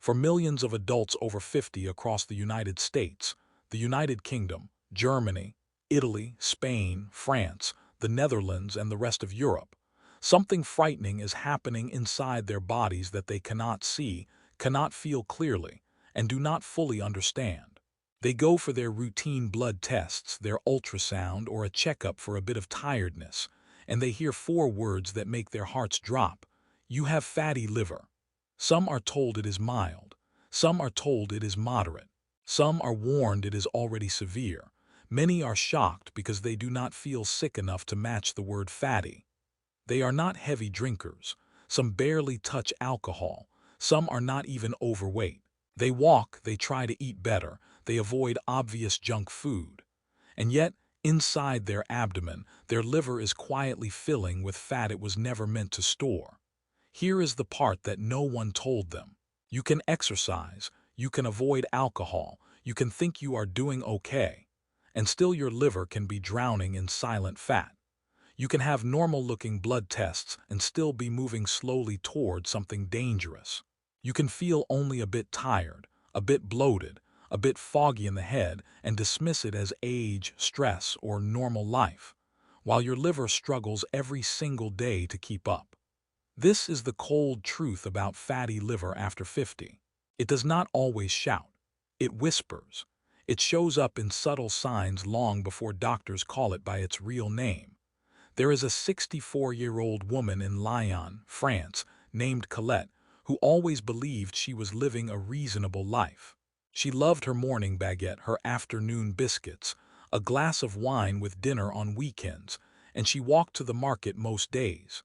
For millions of adults over 50 across the United States, the United Kingdom, Germany, Italy, Spain, France, the Netherlands, and the rest of Europe, something frightening is happening inside their bodies that they cannot see, cannot feel clearly, and do not fully understand. They go for their routine blood tests, their ultrasound, or a checkup for a bit of tiredness, and they hear four words that make their hearts drop. You have fatty liver. Some are told it is mild. Some are told it is moderate. Some are warned it is already severe. Many are shocked because they do not feel sick enough to match the word fatty. They are not heavy drinkers. Some barely touch alcohol. Some are not even overweight. They walk, they try to eat better, they avoid obvious junk food. And yet, inside their abdomen, their liver is quietly filling with fat it was never meant to store. Here is the part that no one told them. You can exercise, you can avoid alcohol, you can think you are doing okay, and still your liver can be drowning in silent fat. You can have normal-looking blood tests and still be moving slowly toward something dangerous. You can feel only a bit tired, a bit bloated, a bit foggy in the head, and dismiss it as age, stress, or normal life, while your liver struggles every single day to keep up. This is the cold truth about fatty liver after 50. It does not always shout. It whispers. It shows up in subtle signs long before doctors call it by its real name. There is a 64-year-old woman in Lyon, France, named Colette, who always believed she was living a reasonable life. She loved her morning baguette, her afternoon biscuits, a glass of wine with dinner on weekends, and she walked to the market most days.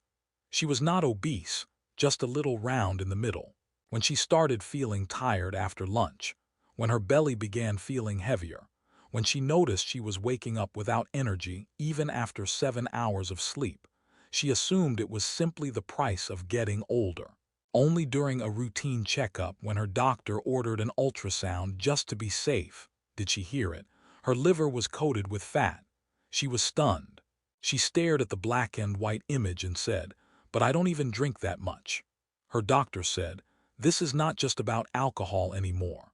She was not obese, just a little round in the middle. When she started feeling tired after lunch, when her belly began feeling heavier, when she noticed she was waking up without energy even after 7 hours of sleep, she assumed it was simply the price of getting older. Only during a routine checkup, when her doctor ordered an ultrasound just to be safe, did she hear it. Her liver was coated with fat. She was stunned. She stared at the black and white image and said, "But I don't even drink that much." Her doctor said, "This is not just about alcohol anymore."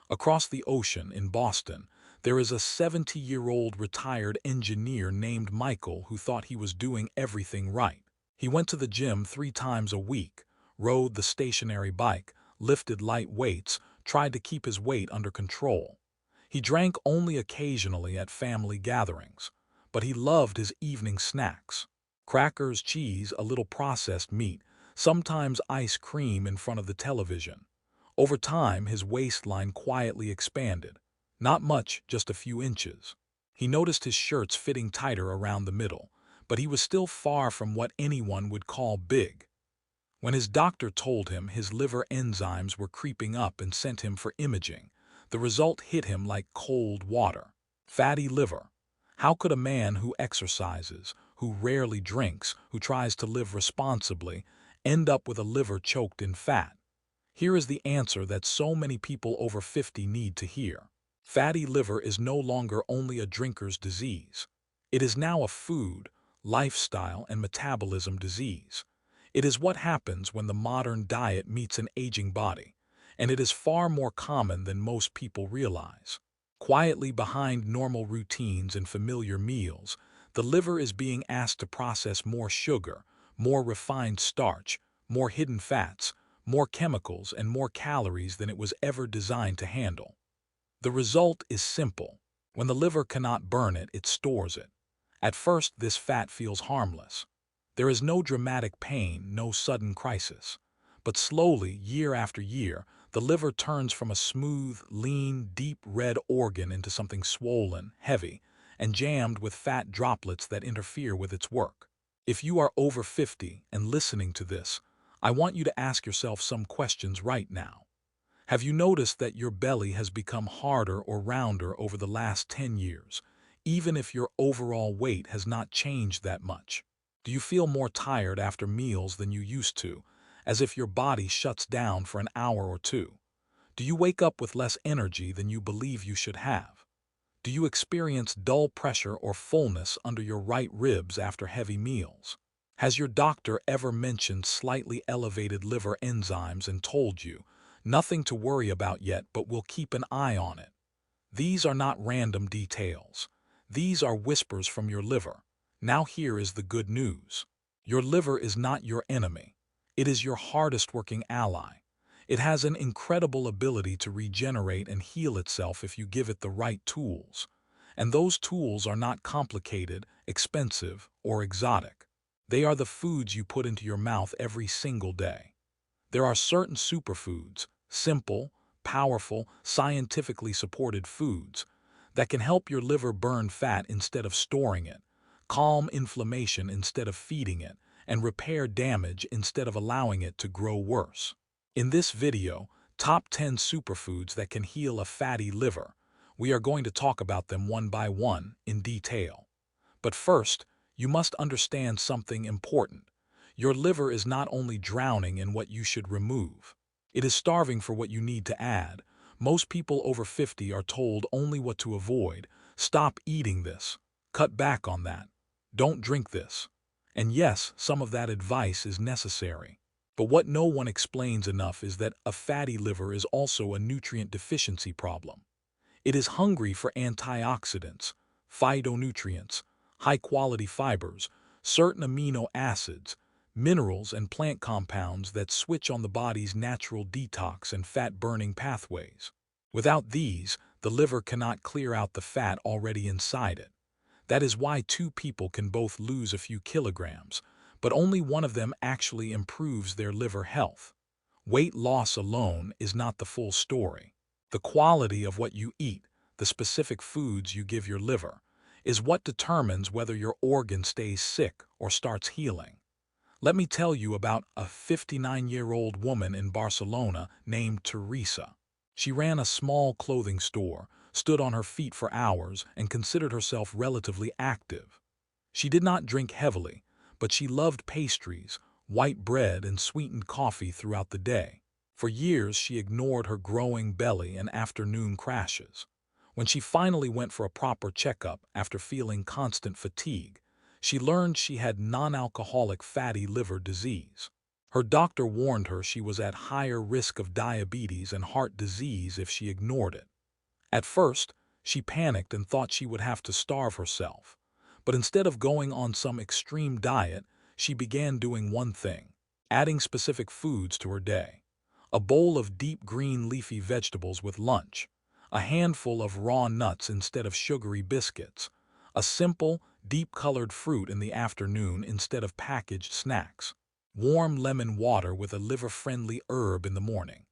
Across the ocean in Boston, there is a 70-year-old retired engineer named Michael who thought he was doing everything right. He went to the gym 3 times a week, rode the stationary bike, lifted light weights, tried to keep his weight under control. He drank only occasionally at family gatherings, but he loved his evening snacks. Crackers, cheese, a little processed meat, sometimes ice cream in front of the television. Over time, his waistline quietly expanded. Not much, just a few inches. He noticed his shirts fitting tighter around the middle, but he was still far from what anyone would call big. When his doctor told him his liver enzymes were creeping up and sent him for imaging, the result hit him like cold water. Fatty liver. How could a man who exercises, who rarely drinks, who tries to live responsibly, end up with a liver choked in fat? Here is the answer that so many people over 50 need to hear. Fatty liver is no longer only a drinker's disease. It is now a food, lifestyle, and metabolism disease. It is what happens when the modern diet meets an aging body, and it is far more common than most people realize. Quietly behind normal routines and familiar meals, the liver is being asked to process more sugar, more refined starch, more hidden fats, more chemicals, and more calories than it was ever designed to handle. The result is simple. When the liver cannot burn it, it stores it. At first, this fat feels harmless. There is no dramatic pain, no sudden crisis. But slowly, year after year, the liver turns from a smooth, lean, deep red organ into something swollen, heavy, and jammed with fat droplets that interfere with its work. If you are over 50 and listening to this, I want you to ask yourself some questions right now. Have you noticed that your belly has become harder or rounder over the last 10 years, even if your overall weight has not changed that much? Do you feel more tired after meals than you used to, as if your body shuts down for an hour or two? Do you wake up with less energy than you believe you should have? Do you experience dull pressure or fullness under your right ribs after heavy meals? Has your doctor ever mentioned slightly elevated liver enzymes and told you, Nothing to worry about yet, but we'll keep an eye on it. These are not random details. These are whispers from your liver. Now here is the good news. Your liver is not your enemy. It is your hardest working ally. It has an incredible ability to regenerate and heal itself if you give it the right tools. And those tools are not complicated, expensive, or exotic. They are the foods you put into your mouth every single day. There are certain superfoods, simple, powerful, scientifically supported foods, that can help your liver burn fat instead of storing it, calm inflammation instead of feeding it, and repair damage instead of allowing it to grow worse. In this video, Top 10 Superfoods that can heal a fatty liver, we are going to talk about them one by one in detail. But first, you must understand something important. Your liver is not only drowning in what you should remove. It is starving for what you need to add. Most people over 50 are told only what to avoid. Stop eating this. Cut back on that. Don't drink this. And yes, some of that advice is necessary. But what no one explains enough is that a fatty liver is also a nutrient deficiency problem. It is hungry for antioxidants, phytonutrients, high-quality fibers, certain amino acids, minerals and plant compounds that switch on the body's natural detox and fat-burning pathways. Without these, the liver cannot clear out the fat already inside it. That is why two people can both lose a few kilograms, but only one of them actually improves their liver health. Weight loss alone is not the full story. The quality of what you eat, the specific foods you give your liver, is what determines whether your organ stays sick or starts healing. Let me tell you about a 59-year-old woman in Barcelona named Teresa. She ran a small clothing store, stood on her feet for hours, and considered herself relatively active. She did not drink heavily, but she loved pastries, white bread, and sweetened coffee throughout the day. For years, she ignored her growing belly and afternoon crashes. When she finally went for a proper checkup after feeling constant fatigue, she learned she had non-alcoholic fatty liver disease. Her doctor warned her she was at higher risk of diabetes and heart disease if she ignored it. At first, she panicked and thought she would have to starve herself. But instead of going on some extreme diet, she began doing one thing: adding specific foods to her day. A bowl of deep green leafy vegetables with lunch, a handful of raw nuts instead of sugary biscuits, a simple, deep-colored fruit in the afternoon instead of packaged snacks, warm lemon water with a liver-friendly herb in the morning.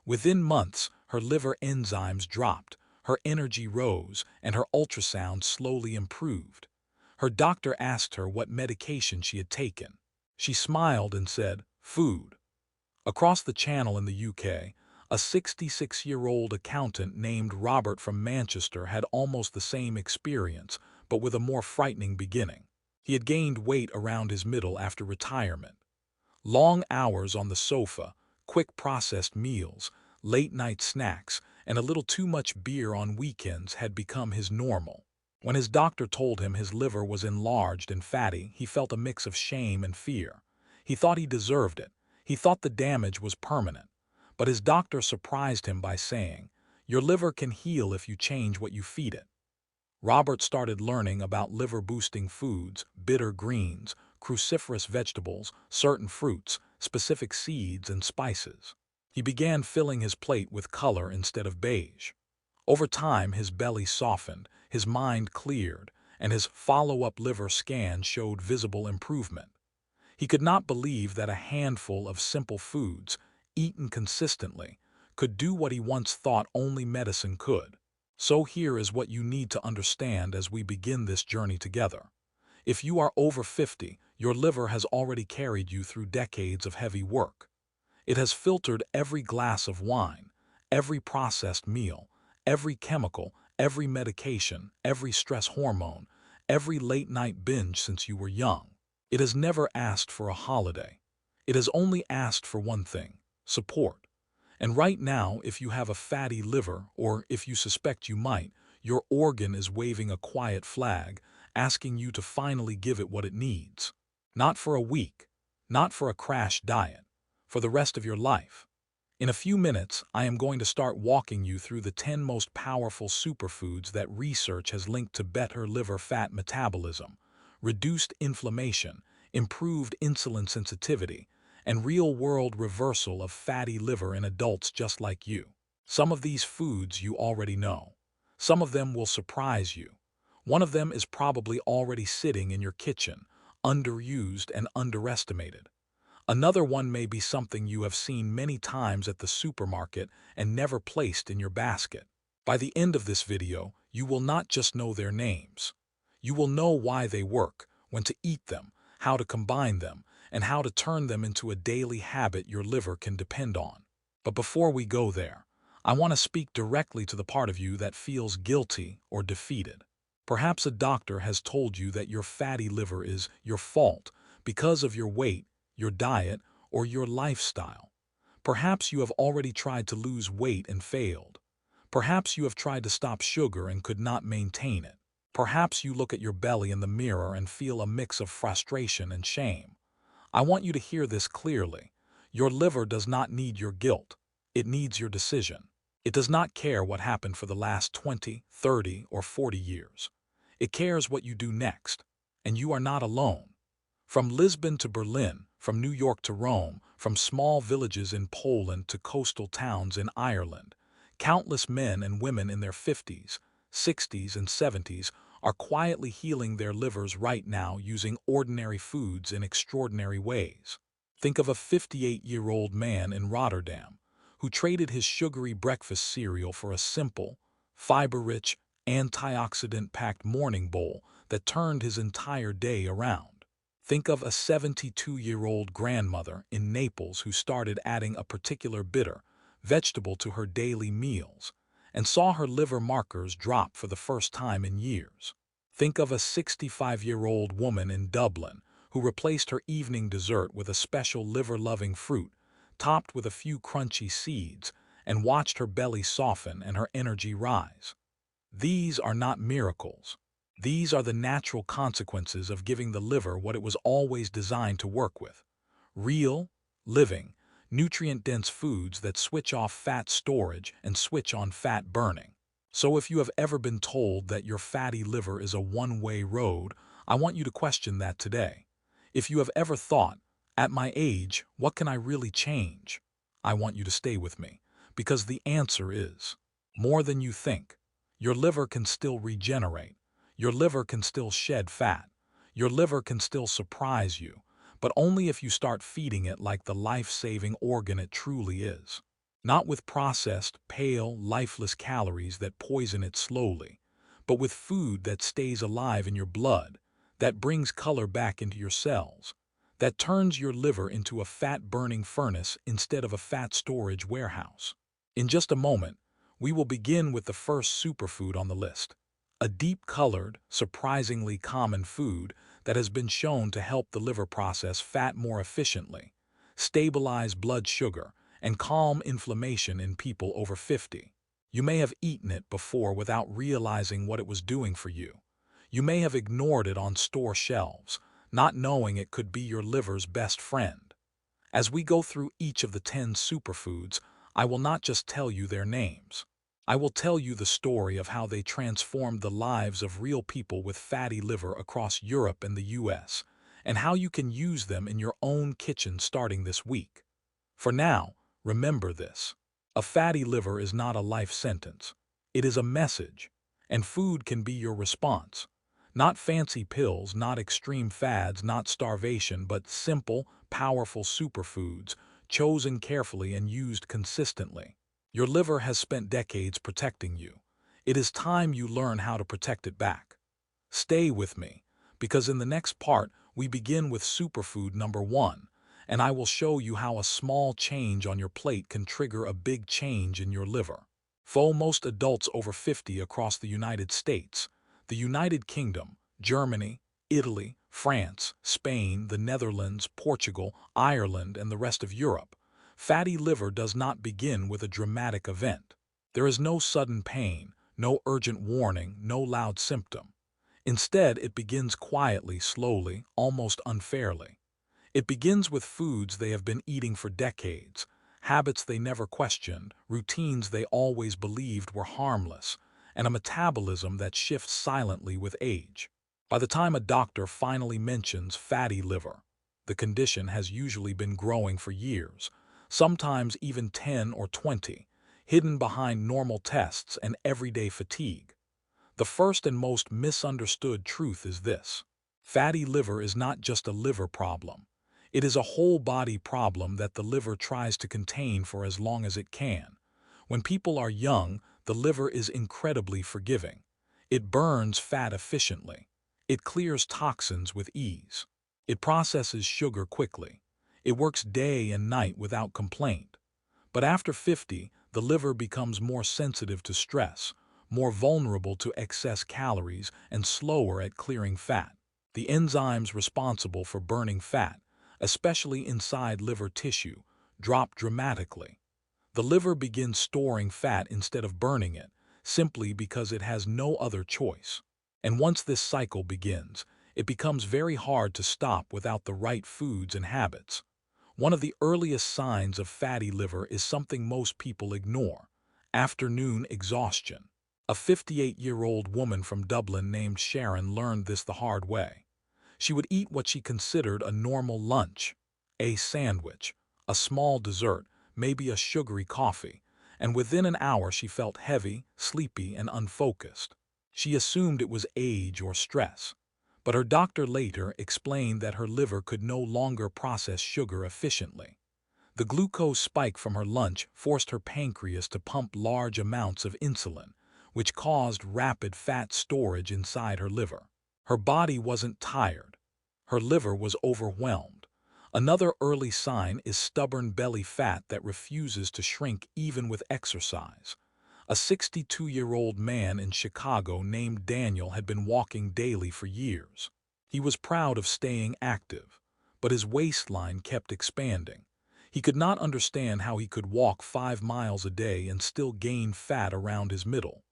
Within months, her liver enzymes dropped, her energy rose, and her ultrasound slowly improved. Her doctor asked her what medication she had taken. She smiled and said, "Food." Across the channel in the UK, a 66-year-old accountant named Robert from Manchester had almost the same experience, but with a more frightening beginning. He had gained weight around his middle after retirement. Long hours on the sofa, quick processed meals, late-night snacks, and a little too much beer on weekends had become his normal. When his doctor told him his liver was enlarged and fatty, he felt a mix of shame and fear. He thought he deserved it. He thought the damage was permanent. But his doctor surprised him by saying, "Your liver can heal if you change what you feed it." Robert started learning about liver-boosting foods, bitter greens, cruciferous vegetables, certain fruits, specific seeds, and spices. He began filling his plate with color instead of beige. Over time, his belly softened, his mind cleared, and his follow-up liver scan showed visible improvement. He could not believe that a handful of simple foods, eaten consistently, could do what he once thought only medicine could. So here is what you need to understand as we begin this journey together. If you are over 50, your liver has already carried you through decades of heavy work. It has filtered every glass of wine, every processed meal, every chemical, every medication, every stress hormone, every late-night binge since you were young. It has never asked for a holiday. It has only asked for one thing: support. And right now, if you have a fatty liver, or if you suspect you might, your organ is waving a quiet flag, asking you to finally give it what it needs. Not for a week, not for a crash diet, for the rest of your life. In a few minutes, I am going to start walking you through the 10 most powerful superfoods that research has linked to better liver fat metabolism, reduced inflammation, improved insulin sensitivity, and real-world reversal of fatty liver in adults just like you. Some of these foods you already know. Some of them will surprise you. One of them is probably already sitting in your kitchen, underused and underestimated. Another one may be something you have seen many times at the supermarket and never placed in your basket. By the end of this video, you will not just know their names. You will know why they work, when to eat them, how to combine them, and how to turn them into a daily habit your liver can depend on. But before we go there, I want to speak directly to the part of you that feels guilty or defeated. Perhaps a doctor has told you that your fatty liver is your fault because of your weight, your diet, or your lifestyle. Perhaps you have already tried to lose weight and failed. Perhaps you have tried to stop sugar and could not maintain it. Perhaps you look at your belly in the mirror and feel a mix of frustration and shame. I want you to hear this clearly. Your liver does not need your guilt. It needs your decision. It does not care what happened for the last 20, 30, or 40 years. It cares what you do next. And you are not alone. From Lisbon to Berlin, from New York to Rome, from small villages in Poland to coastal towns in Ireland, countless men and women in their 50s, 60s, and 70s are quietly healing their livers right now using ordinary foods in extraordinary ways. Think of a 58-year-old man in Rotterdam who traded his sugary breakfast cereal for a simple, fiber-rich, antioxidant-packed morning bowl that turned his entire day around. Think of a 72-year-old grandmother in Naples who started adding a particular bitter vegetable to her daily meals and saw her liver markers drop for the first time in years. Think of a 65-year-old woman in Dublin who replaced her evening dessert with a special liver-loving fruit, topped with a few crunchy seeds, and watched her belly soften and her energy rise. These are not miracles. These are the natural consequences of giving the liver what it was always designed to work with. Real, living, nutrient-dense foods that switch off fat storage and switch on fat burning. So if you have ever been told that your fatty liver is a one-way road, I want you to question that today. If you have ever thought, at my age, what can I really change? I want you to stay with me, because the answer is more than you think. Your liver can still regenerate. Your liver can still shed fat. Your liver can still surprise you, but only if you start feeding it like the life-saving organ it truly is. Not with processed, pale, lifeless calories that poison it slowly, but with food that stays alive in your blood, that brings color back into your cells, that turns your liver into a fat-burning furnace instead of a fat storage warehouse. In just a moment, we will begin with the first superfood on the list. A deep-colored, surprisingly common food that has been shown to help the liver process fat more efficiently, stabilize blood sugar, and calm inflammation in people over 50. You may have eaten it before without realizing what it was doing for you. You may have ignored it on store shelves, not knowing it could be your liver's best friend. As we go through each of the 10 superfoods, I will not just tell you their names. I will tell you the story of how they transformed the lives of real people with fatty liver across Europe and the US, and how you can use them in your own kitchen starting this week. For now, remember this. A fatty liver is not a life sentence. It is a message, and food can be your response. Not fancy pills, not extreme fads, not starvation, but simple, powerful superfoods, chosen carefully and used consistently. Your liver has spent decades protecting you. It is time you learn how to protect it back. Stay with me, because in the next part, we begin with superfood number 1, and I will show you how a small change on your plate can trigger a big change in your liver. For most adults over 50 across the United States, the United Kingdom, Germany, Italy, France, Spain, the Netherlands, Portugal, Ireland, and the rest of Europe, fatty liver does not begin with a dramatic event. There is no sudden pain, no urgent warning, no loud symptom. Instead, it begins quietly, slowly, almost unfairly. It begins with foods they have been eating for decades, habits they never questioned, routines they always believed were harmless, and a metabolism that shifts silently with age. By the time a doctor finally mentions fatty liver, the condition has usually been growing for years, sometimes even 10 or 20, hidden behind normal tests and everyday fatigue. The first and most misunderstood truth is this: fatty liver is not just a liver problem. It is a whole body problem that the liver tries to contain for as long as it can. When people are young, the liver is incredibly forgiving. It burns fat efficiently. It clears toxins with ease. It processes sugar quickly. It works day and night without complaint. But after 50, the liver becomes more sensitive to stress, more vulnerable to excess calories, and slower at clearing fat. The enzymes responsible for burning fat, especially inside liver tissue, drop dramatically. The liver begins storing fat instead of burning it, simply because it has no other choice. And once this cycle begins, it becomes very hard to stop without the right foods and habits. One of the earliest signs of fatty liver is something most people ignore: afternoon exhaustion. A 58-year-old woman from Dublin named Sharon learned this the hard way. She would eat what she considered a normal lunch: a sandwich, a small dessert, maybe a sugary coffee, and within an hour she felt heavy, sleepy, and unfocused. She assumed it was age or stress, but her doctor later explained that her liver could no longer process sugar efficiently. The glucose spike from her lunch forced her pancreas to pump large amounts of insulin, which caused rapid fat storage inside her liver. Her body wasn't tired. Her liver was overwhelmed. Another early sign is stubborn belly fat that refuses to shrink even with exercise. A 62-year-old man in Chicago named Daniel had been walking daily for years. He was proud of staying active, but his waistline kept expanding. He could not understand how he could walk 5 miles a day and still gain fat around his middle.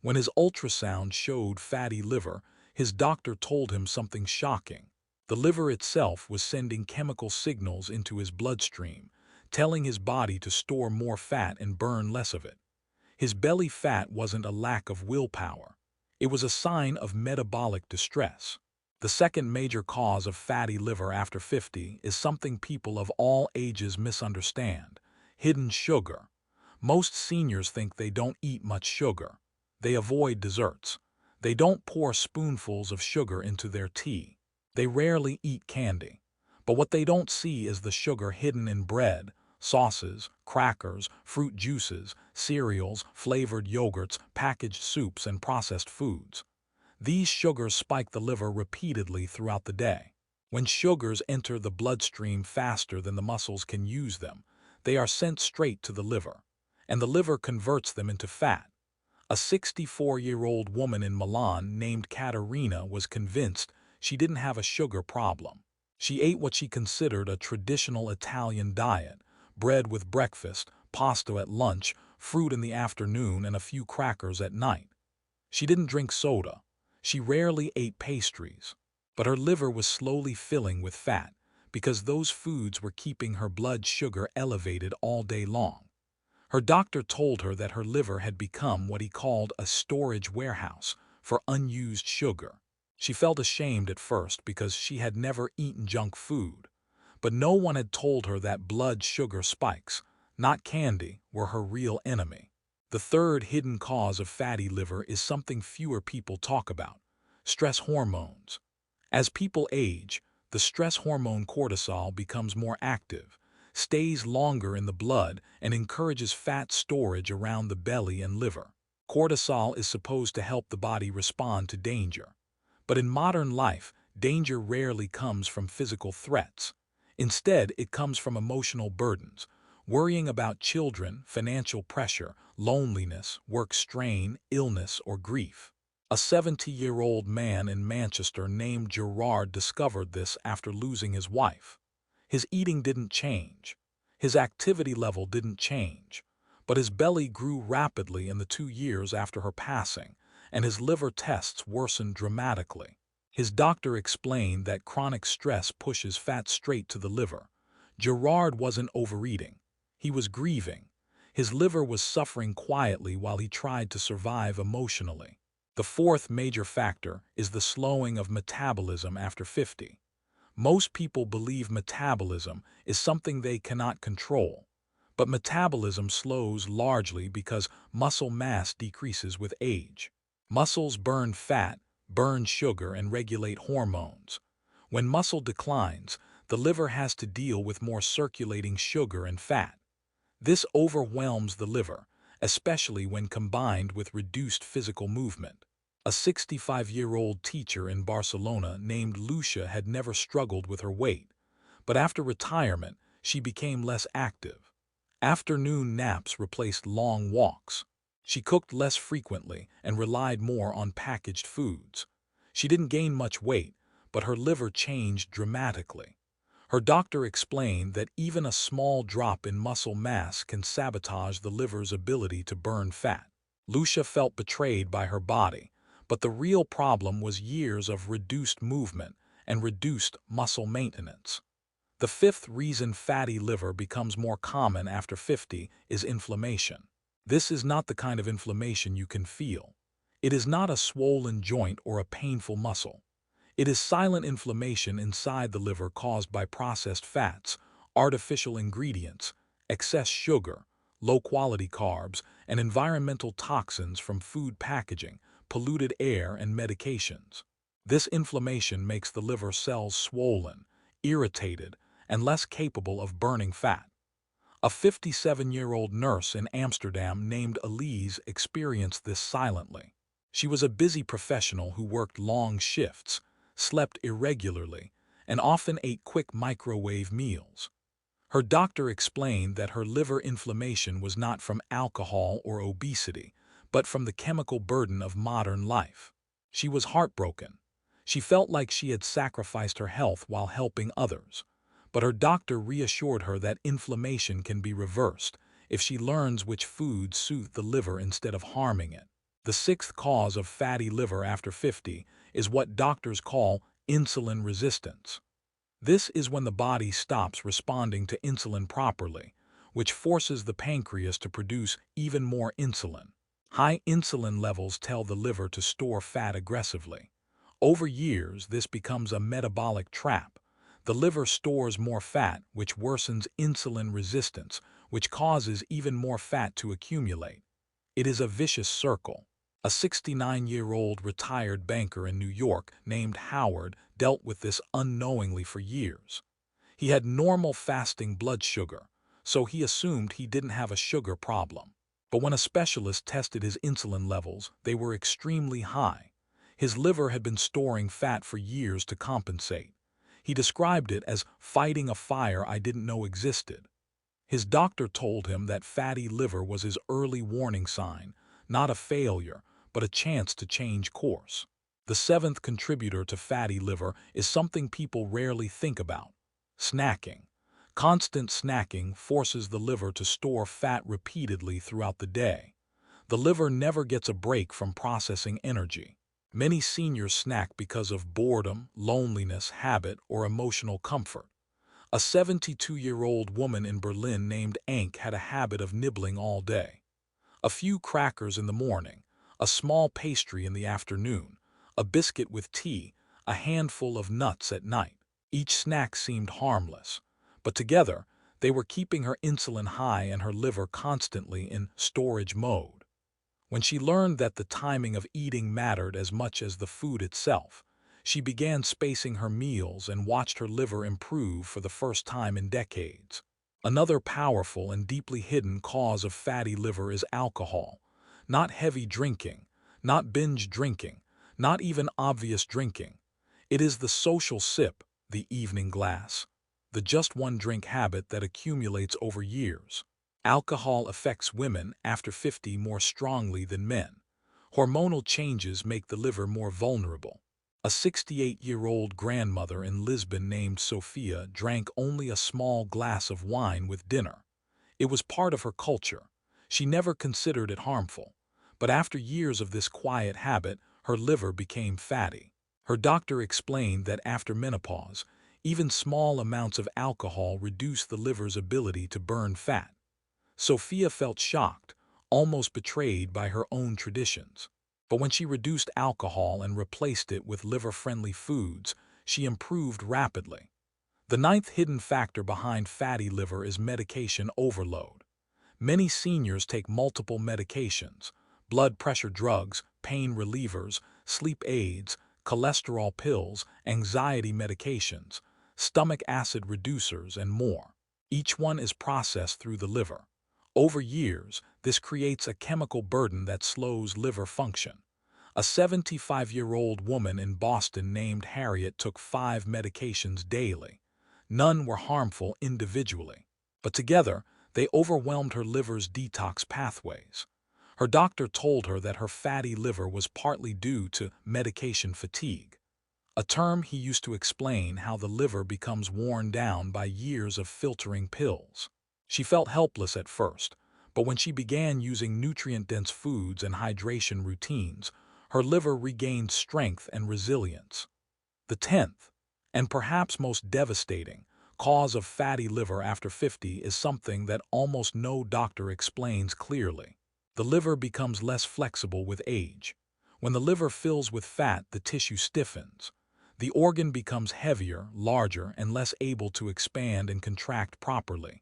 When his ultrasound showed fatty liver, his doctor told him something shocking. The liver itself was sending chemical signals into his bloodstream, telling his body to store more fat and burn less of it. His belly fat wasn't a lack of willpower. It was a sign of metabolic distress. The second major cause of fatty liver after 50 is something people of all ages misunderstand: hidden sugar. Most seniors think they don't eat much sugar. They avoid desserts. They don't pour spoonfuls of sugar into their tea. They rarely eat candy. But what they don't see is the sugar hidden in bread, sauces, crackers, fruit juices, cereals, flavored yogurts, packaged soups, and processed foods. These sugars spike the liver repeatedly throughout the day. When sugars enter the bloodstream faster than the muscles can use them, they are sent straight to the liver, and the liver converts them into fat. A 64-year-old woman in Milan named Katerina was convinced she didn't have a sugar problem. She ate what she considered a traditional Italian diet: bread with breakfast, pasta at lunch, fruit in the afternoon, and a few crackers at night. She didn't drink soda. She rarely ate pastries. But her liver was slowly filling with fat, because those foods were keeping her blood sugar elevated all day long. Her doctor told her that her liver had become what he called a storage warehouse for unused sugar. She felt ashamed at first because she had never eaten junk food, but no one had told her that blood sugar spikes, not candy, were her real enemy. The third hidden cause of fatty liver is something fewer people talk about: stress hormones. As people age, the stress hormone cortisol becomes more active, stays longer in the blood, and encourages fat storage around the belly and liver. Cortisol is supposed to help the body respond to danger. But in modern life, danger rarely comes from physical threats. Instead, it comes from emotional burdens: worrying about children, financial pressure, loneliness, work strain, illness, or grief. A 70-year-old man in Manchester named Gerard discovered this after losing his wife. His eating didn't change. His activity level didn't change. But his belly grew rapidly in the 2 years after her passing, and his liver tests worsened dramatically. His doctor explained that chronic stress pushes fat straight to the liver. Gerard wasn't overeating. He was grieving. His liver was suffering quietly while he tried to survive emotionally. The fourth major factor is the slowing of metabolism after 50. Most people believe metabolism is something they cannot control, but metabolism slows largely because muscle mass decreases with age. Muscles burn fat, burn sugar, and regulate hormones. When muscle declines, the liver has to deal with more circulating sugar and fat. This overwhelms the liver, especially when combined with reduced physical movement. A 65-year-old teacher in Barcelona named Lucia had never struggled with her weight, but after retirement, she became less active. Afternoon naps replaced long walks. She cooked less frequently and relied more on packaged foods. She didn't gain much weight, but her liver changed dramatically. Her doctor explained that even a small drop in muscle mass can sabotage the liver's ability to burn fat. Lucia felt betrayed by her body, but the real problem was years of reduced movement and reduced muscle maintenance. The fifth reason fatty liver becomes more common after 50 is inflammation. This is not the kind of inflammation you can feel. It is not a swollen joint or a painful muscle. It is silent inflammation inside the liver caused by processed fats, artificial ingredients, excess sugar, low-quality carbs, and environmental toxins from food packaging, polluted air, and medications. This inflammation makes the liver cells swollen, irritated, and less capable of burning fat. A 57-year-old nurse in Amsterdam named Elise experienced this silently. She was a busy professional who worked long shifts, slept irregularly, and often ate quick microwave meals. Her doctor explained that her liver inflammation was not from alcohol or obesity, but from the chemical burden of modern life. She was heartbroken. She felt like she had sacrificed her health while helping others. But her doctor reassured her that inflammation can be reversed if she learns which foods soothe the liver instead of harming it. The sixth cause of fatty liver after 50 is what doctors call insulin resistance. This is when the body stops responding to insulin properly, which forces the pancreas to produce even more insulin. High insulin levels tell the liver to store fat aggressively. Over years, this becomes a metabolic trap. The liver stores more fat, which worsens insulin resistance, which causes even more fat to accumulate. It is a vicious circle. A 69-year-old retired banker in New York named Howard dealt with this unknowingly for years. He had normal fasting blood sugar, so he assumed he didn't have a sugar problem. But when a specialist tested his insulin levels, they were extremely high. His liver had been storing fat for years to compensate. He described it as fighting a fire I didn't know existed. His doctor told him that fatty liver was his early warning sign, not a failure, but a chance to change course. The seventh contributor to fatty liver is something people rarely think about: snacking. Constant snacking forces the liver to store fat repeatedly throughout the day. The liver never gets a break from processing energy. Many seniors snack because of boredom, loneliness, habit, or emotional comfort. A 72-year-old woman in Berlin named Anke had a habit of nibbling all day. A few crackers in the morning, a small pastry in the afternoon, a biscuit with tea, a handful of nuts at night. Each snack seemed harmless, but together they were keeping her insulin high and her liver constantly in storage mode. When she learned that the timing of eating mattered as much as the food itself, she began spacing her meals and watched her liver improve for the first time in decades. Another powerful and deeply hidden cause of fatty liver is alcohol. Not heavy drinking, not binge drinking, not even obvious drinking. It is the social sip, the evening glass, the just one drink habit that accumulates over years. Alcohol affects women after 50 more strongly than men. Hormonal changes make the liver more vulnerable. A 68-year-old grandmother in Lisbon named Sophia drank only a small glass of wine with dinner. It was part of her culture. She never considered it harmful. But after years of this quiet habit, her liver became fatty. Her doctor explained that after menopause, even small amounts of alcohol reduce the liver's ability to burn fat. Sophia felt shocked, almost betrayed by her own traditions. But when she reduced alcohol and replaced it with liver-friendly foods, she improved rapidly. The ninth hidden factor behind fatty liver is medication overload. Many seniors take multiple medications: blood pressure drugs, pain relievers, sleep aids, cholesterol pills, anxiety medications, stomach acid reducers, and more. Each one is processed through the liver. Over years, this creates a chemical burden that slows liver function. A 75-year-old woman in Boston named Harriet took 5 medications daily. None were harmful individually, but together they overwhelmed her liver's detox pathways. Her doctor told her that her fatty liver was partly due to medication fatigue, a term he used to explain how the liver becomes worn down by years of filtering pills. She felt helpless at first, but when she began using nutrient-dense foods and hydration routines, her liver regained strength and resilience. The 10th, and perhaps most devastating, cause of fatty liver after 50 is something that almost no doctor explains clearly. The liver becomes less flexible with age. When the liver fills with fat, the tissue stiffens. The organ becomes heavier, larger, and less able to expand and contract properly.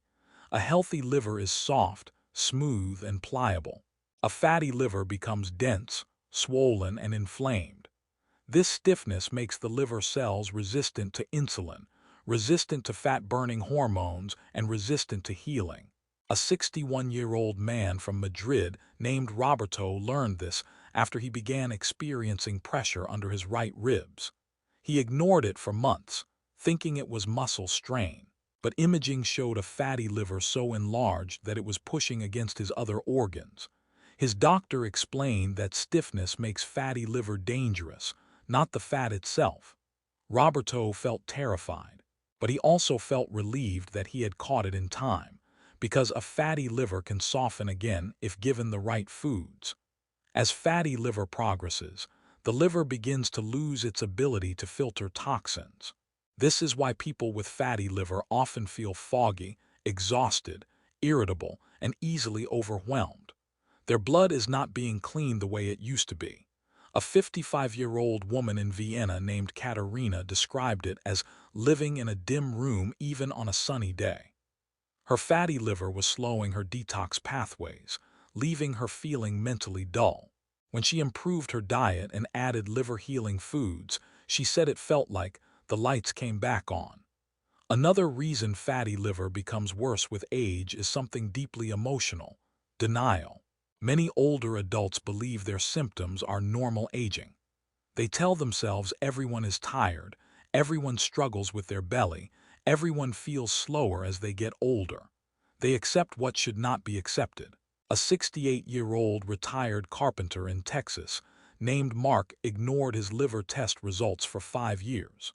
A healthy liver is soft, smooth, and pliable. A fatty liver becomes dense, swollen, and inflamed. This stiffness makes the liver cells resistant to insulin, resistant to fat-burning hormones, and resistant to healing. A 61-year-old man from Madrid named Roberto learned this after he began experiencing pressure under his right ribs. He ignored it for months, thinking it was muscle strain, but imaging showed a fatty liver so enlarged that it was pushing against his other organs. His doctor explained that stiffness makes fatty liver dangerous, not the fat itself. Roberto felt terrified, but he also felt relieved that he had caught it in time, because a fatty liver can soften again if given the right foods. As fatty liver progresses, the liver begins to lose its ability to filter toxins. This is why people with fatty liver often feel foggy, exhausted, irritable, and easily overwhelmed. Their blood is not being cleaned the way it used to be. A 55-year-old woman in Vienna named Katerina described it as living in a dim room even on a sunny day. Her fatty liver was slowing her detox pathways, leaving her feeling mentally dull. When she improved her diet and added liver-healing foods, she said it felt like the lights came back on. Another reason fatty liver becomes worse with age is something deeply emotional: denial. Many older adults believe their symptoms are normal aging. They tell themselves everyone is tired, everyone struggles with their belly, everyone feels slower as they get older. They accept what should not be accepted. A 68-year-old retired carpenter in Texas named Mark ignored his liver test results for 5 years.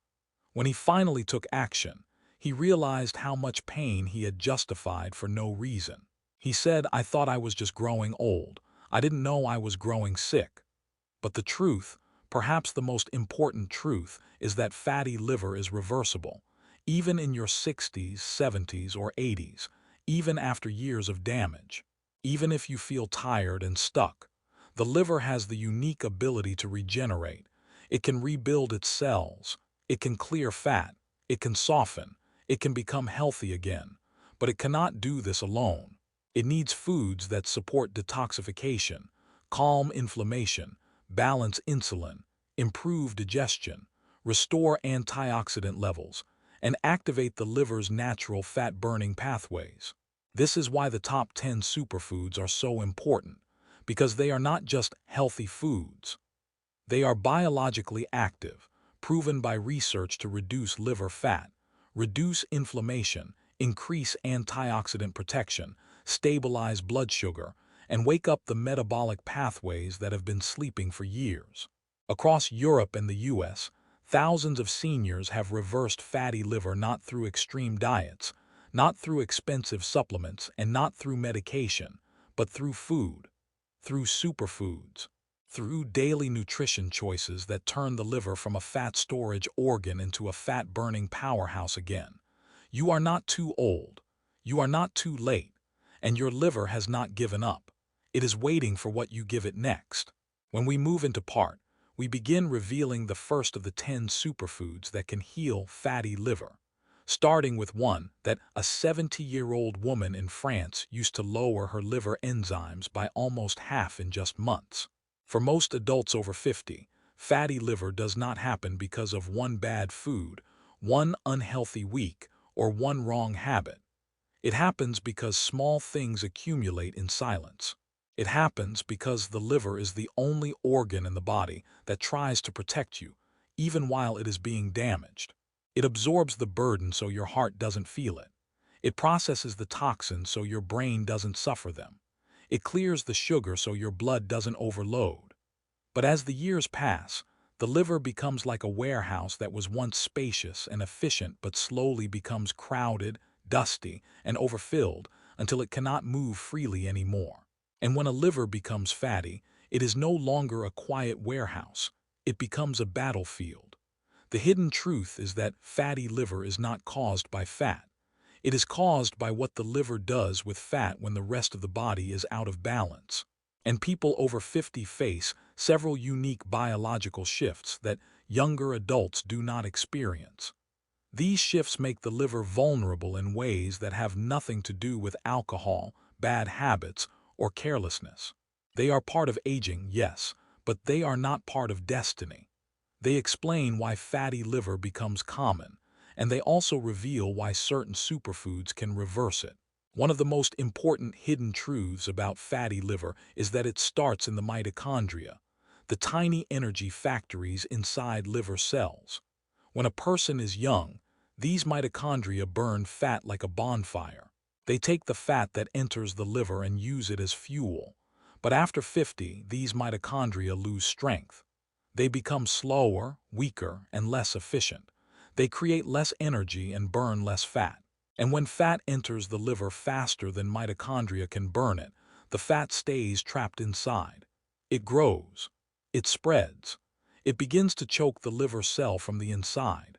When he finally took action, he realized how much pain he had justified for no reason. He said, "I thought I was just growing old. I didn't know I was growing sick." But the truth, perhaps the most important truth, is that fatty liver is reversible, even in your 60s, 70s, or 80s, even after years of damage. Even if you feel tired and stuck, the liver has the unique ability to regenerate. It can rebuild its cells, it can clear fat, it can soften, it can become healthy again, but it cannot do this alone. It needs foods that support detoxification, calm inflammation, balance insulin, improve digestion, restore antioxidant levels, and activate the liver's natural fat-burning pathways. This is why the top 10 superfoods are so important, because they are not just healthy foods. They are biologically active, proven by research to reduce liver fat, reduce inflammation, increase antioxidant protection, stabilize blood sugar, and wake up the metabolic pathways that have been sleeping for years. Across Europe and the US, thousands of seniors have reversed fatty liver not through extreme diets, not through expensive supplements, and not through medication, but through food, through superfoods, through daily nutrition choices that turn the liver from a fat storage organ into a fat-burning powerhouse again. You are not too old. You are not too late. and your liver has not given up. It is waiting for what you give it next. When we move into part, we begin revealing the first of the 10 superfoods that can heal fatty liver, starting with one that a 70-year-old woman in France used to lower her liver enzymes by almost half in just months. For most adults over 50, fatty liver does not happen because of one bad food, one unhealthy week, or one wrong habit. It happens because small things accumulate in silence. It happens because the liver is the only organ in the body that tries to protect you, even while it is being damaged. It absorbs the burden so your heart doesn't feel it. It processes the toxins so your brain doesn't suffer them. It clears the sugar so your blood doesn't overload. But as the years pass, the liver becomes like a warehouse that was once spacious and efficient but slowly becomes crowded, dusty, and overfilled until it cannot move freely anymore. And when a liver becomes fatty, it is no longer a quiet warehouse. It becomes a battlefield. The hidden truth is that fatty liver is not caused by fat. It is caused by what the liver does with fat when the rest of the body is out of balance. And people over 50 face several unique biological shifts that younger adults do not experience. These shifts make the liver vulnerable in ways that have nothing to do with alcohol, bad habits, or carelessness. They are part of aging, yes, but they are not part of destiny. They explain why fatty liver becomes common, and they also reveal why certain superfoods can reverse it. One of the most important hidden truths about fatty liver is that it starts in the mitochondria, the tiny energy factories inside liver cells. When a person is young, these mitochondria burn fat like a bonfire. They take the fat that enters the liver and use it as fuel. But after 50, these mitochondria lose strength. They become slower, weaker, and less efficient. They create less energy and burn less fat. And when fat enters the liver faster than mitochondria can burn it, the fat stays trapped inside. It grows. It spreads. It begins to choke the liver cell from the inside.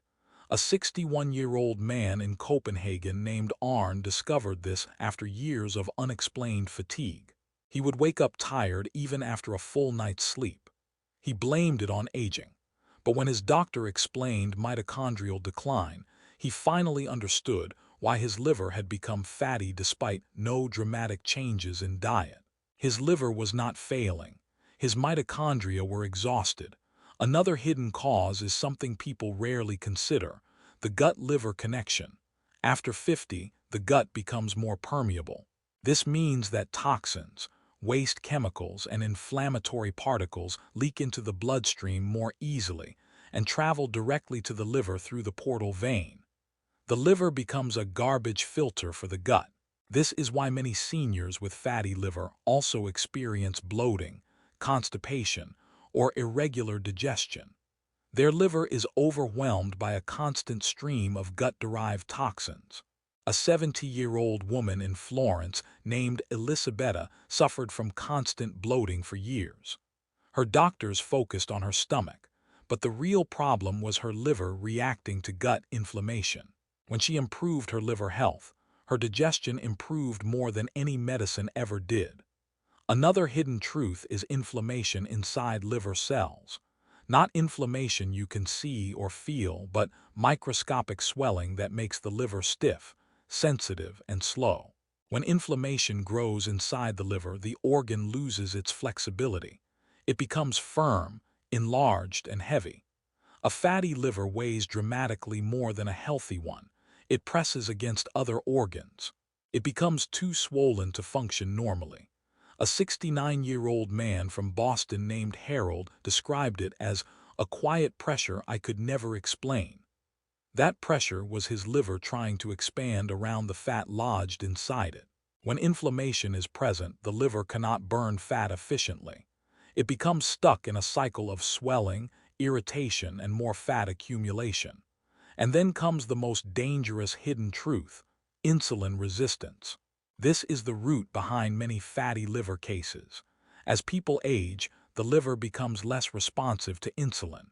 A 61-year-old man in Copenhagen named Arne discovered this after years of unexplained fatigue. He would wake up tired even after a full night's sleep. He blamed it on aging. But when his doctor explained mitochondrial decline, he finally understood why his liver had become fatty despite no dramatic changes in diet. His liver was not failing. His mitochondria were exhausted. Another hidden cause is something people rarely consider: the gut-liver connection. After 50, the gut becomes more permeable. This means that toxins, waste chemicals, and inflammatory particles leak into the bloodstream more easily and travel directly to the liver through the portal vein. The liver becomes a garbage filter for the gut. This is why many seniors with fatty liver also experience bloating, constipation, or irregular digestion. Their liver is overwhelmed by a constant stream of gut-derived toxins. A 70-year-old woman in Florence named Elisabetta suffered from constant bloating for years. Her doctors focused on her stomach, but the real problem was her liver reacting to gut inflammation. When she improved her liver health, her digestion improved more than any medicine ever did. Another hidden truth is inflammation inside liver cells. Not inflammation you can see or feel, but microscopic swelling that makes the liver stiff, sensitive, and slow. When inflammation grows inside the liver, the organ loses its flexibility. It becomes firm, enlarged, and heavy. A fatty liver weighs dramatically more than a healthy one. It presses against other organs. It becomes too swollen to function normally. A 69-year-old man from Boston named Harold described it as a quiet pressure I could never explain. That pressure was his liver trying to expand around the fat lodged inside it. When inflammation is present, the liver cannot burn fat efficiently. It becomes stuck in a cycle of swelling, irritation, and more fat accumulation. And then comes the most dangerous hidden truth: insulin resistance. This is the root behind many fatty liver cases. As people age, the liver becomes less responsive to insulin.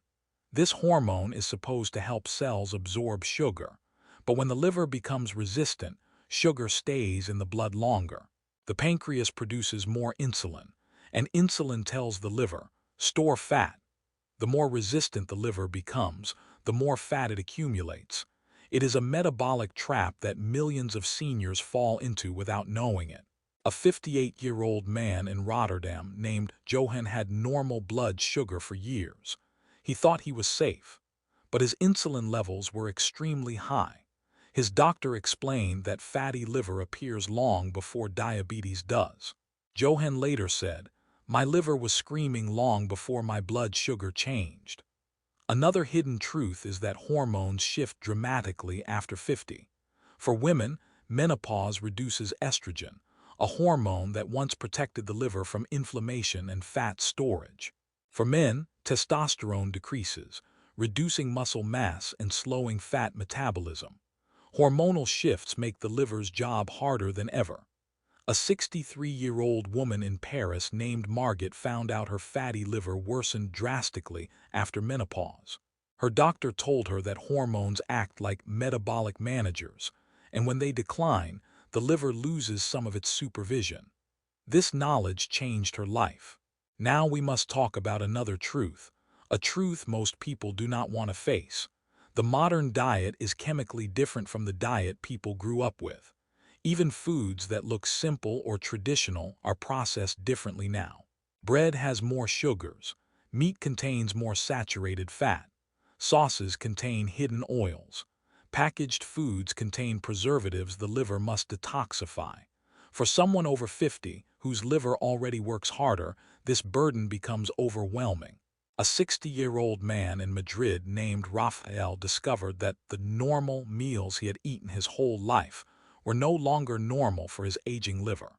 This hormone is supposed to help cells absorb sugar, but when the liver becomes resistant, sugar stays in the blood longer. The pancreas produces more insulin, and insulin tells the liver, store fat. The more resistant the liver becomes, the more fat it accumulates. It is a metabolic trap that millions of seniors fall into without knowing it. A 58-year-old man in Rotterdam named Johan had normal blood sugar for years. He thought he was safe, but his insulin levels were extremely high. His doctor explained that fatty liver appears long before diabetes does. Johan later said, "My liver was screaming long before my blood sugar changed." Another hidden truth is that hormones shift dramatically after 50. For women, menopause reduces estrogen, a hormone that once protected the liver from inflammation and fat storage. For men, testosterone decreases, reducing muscle mass and slowing fat metabolism. Hormonal shifts make the liver's job harder than ever. A 63-year-old woman in Paris named Margaret found out her fatty liver worsened drastically after menopause. Her doctor told her that hormones act like metabolic managers, and when they decline, the liver loses some of its supervision. This knowledge changed her life. Now we must talk about another truth, a truth most people do not want to face. The modern diet is chemically different from the diet people grew up with. Even foods that look simple or traditional are processed differently now. Bread has more sugars, meat contains more saturated fat, sauces contain hidden oils, packaged foods contain preservatives the liver must detoxify. For someone over 50, whose liver already works harder, this burden becomes overwhelming. A 60-year-old man in Madrid named Rafael discovered that the normal meals he had eaten his whole life were no longer normal for his aging liver.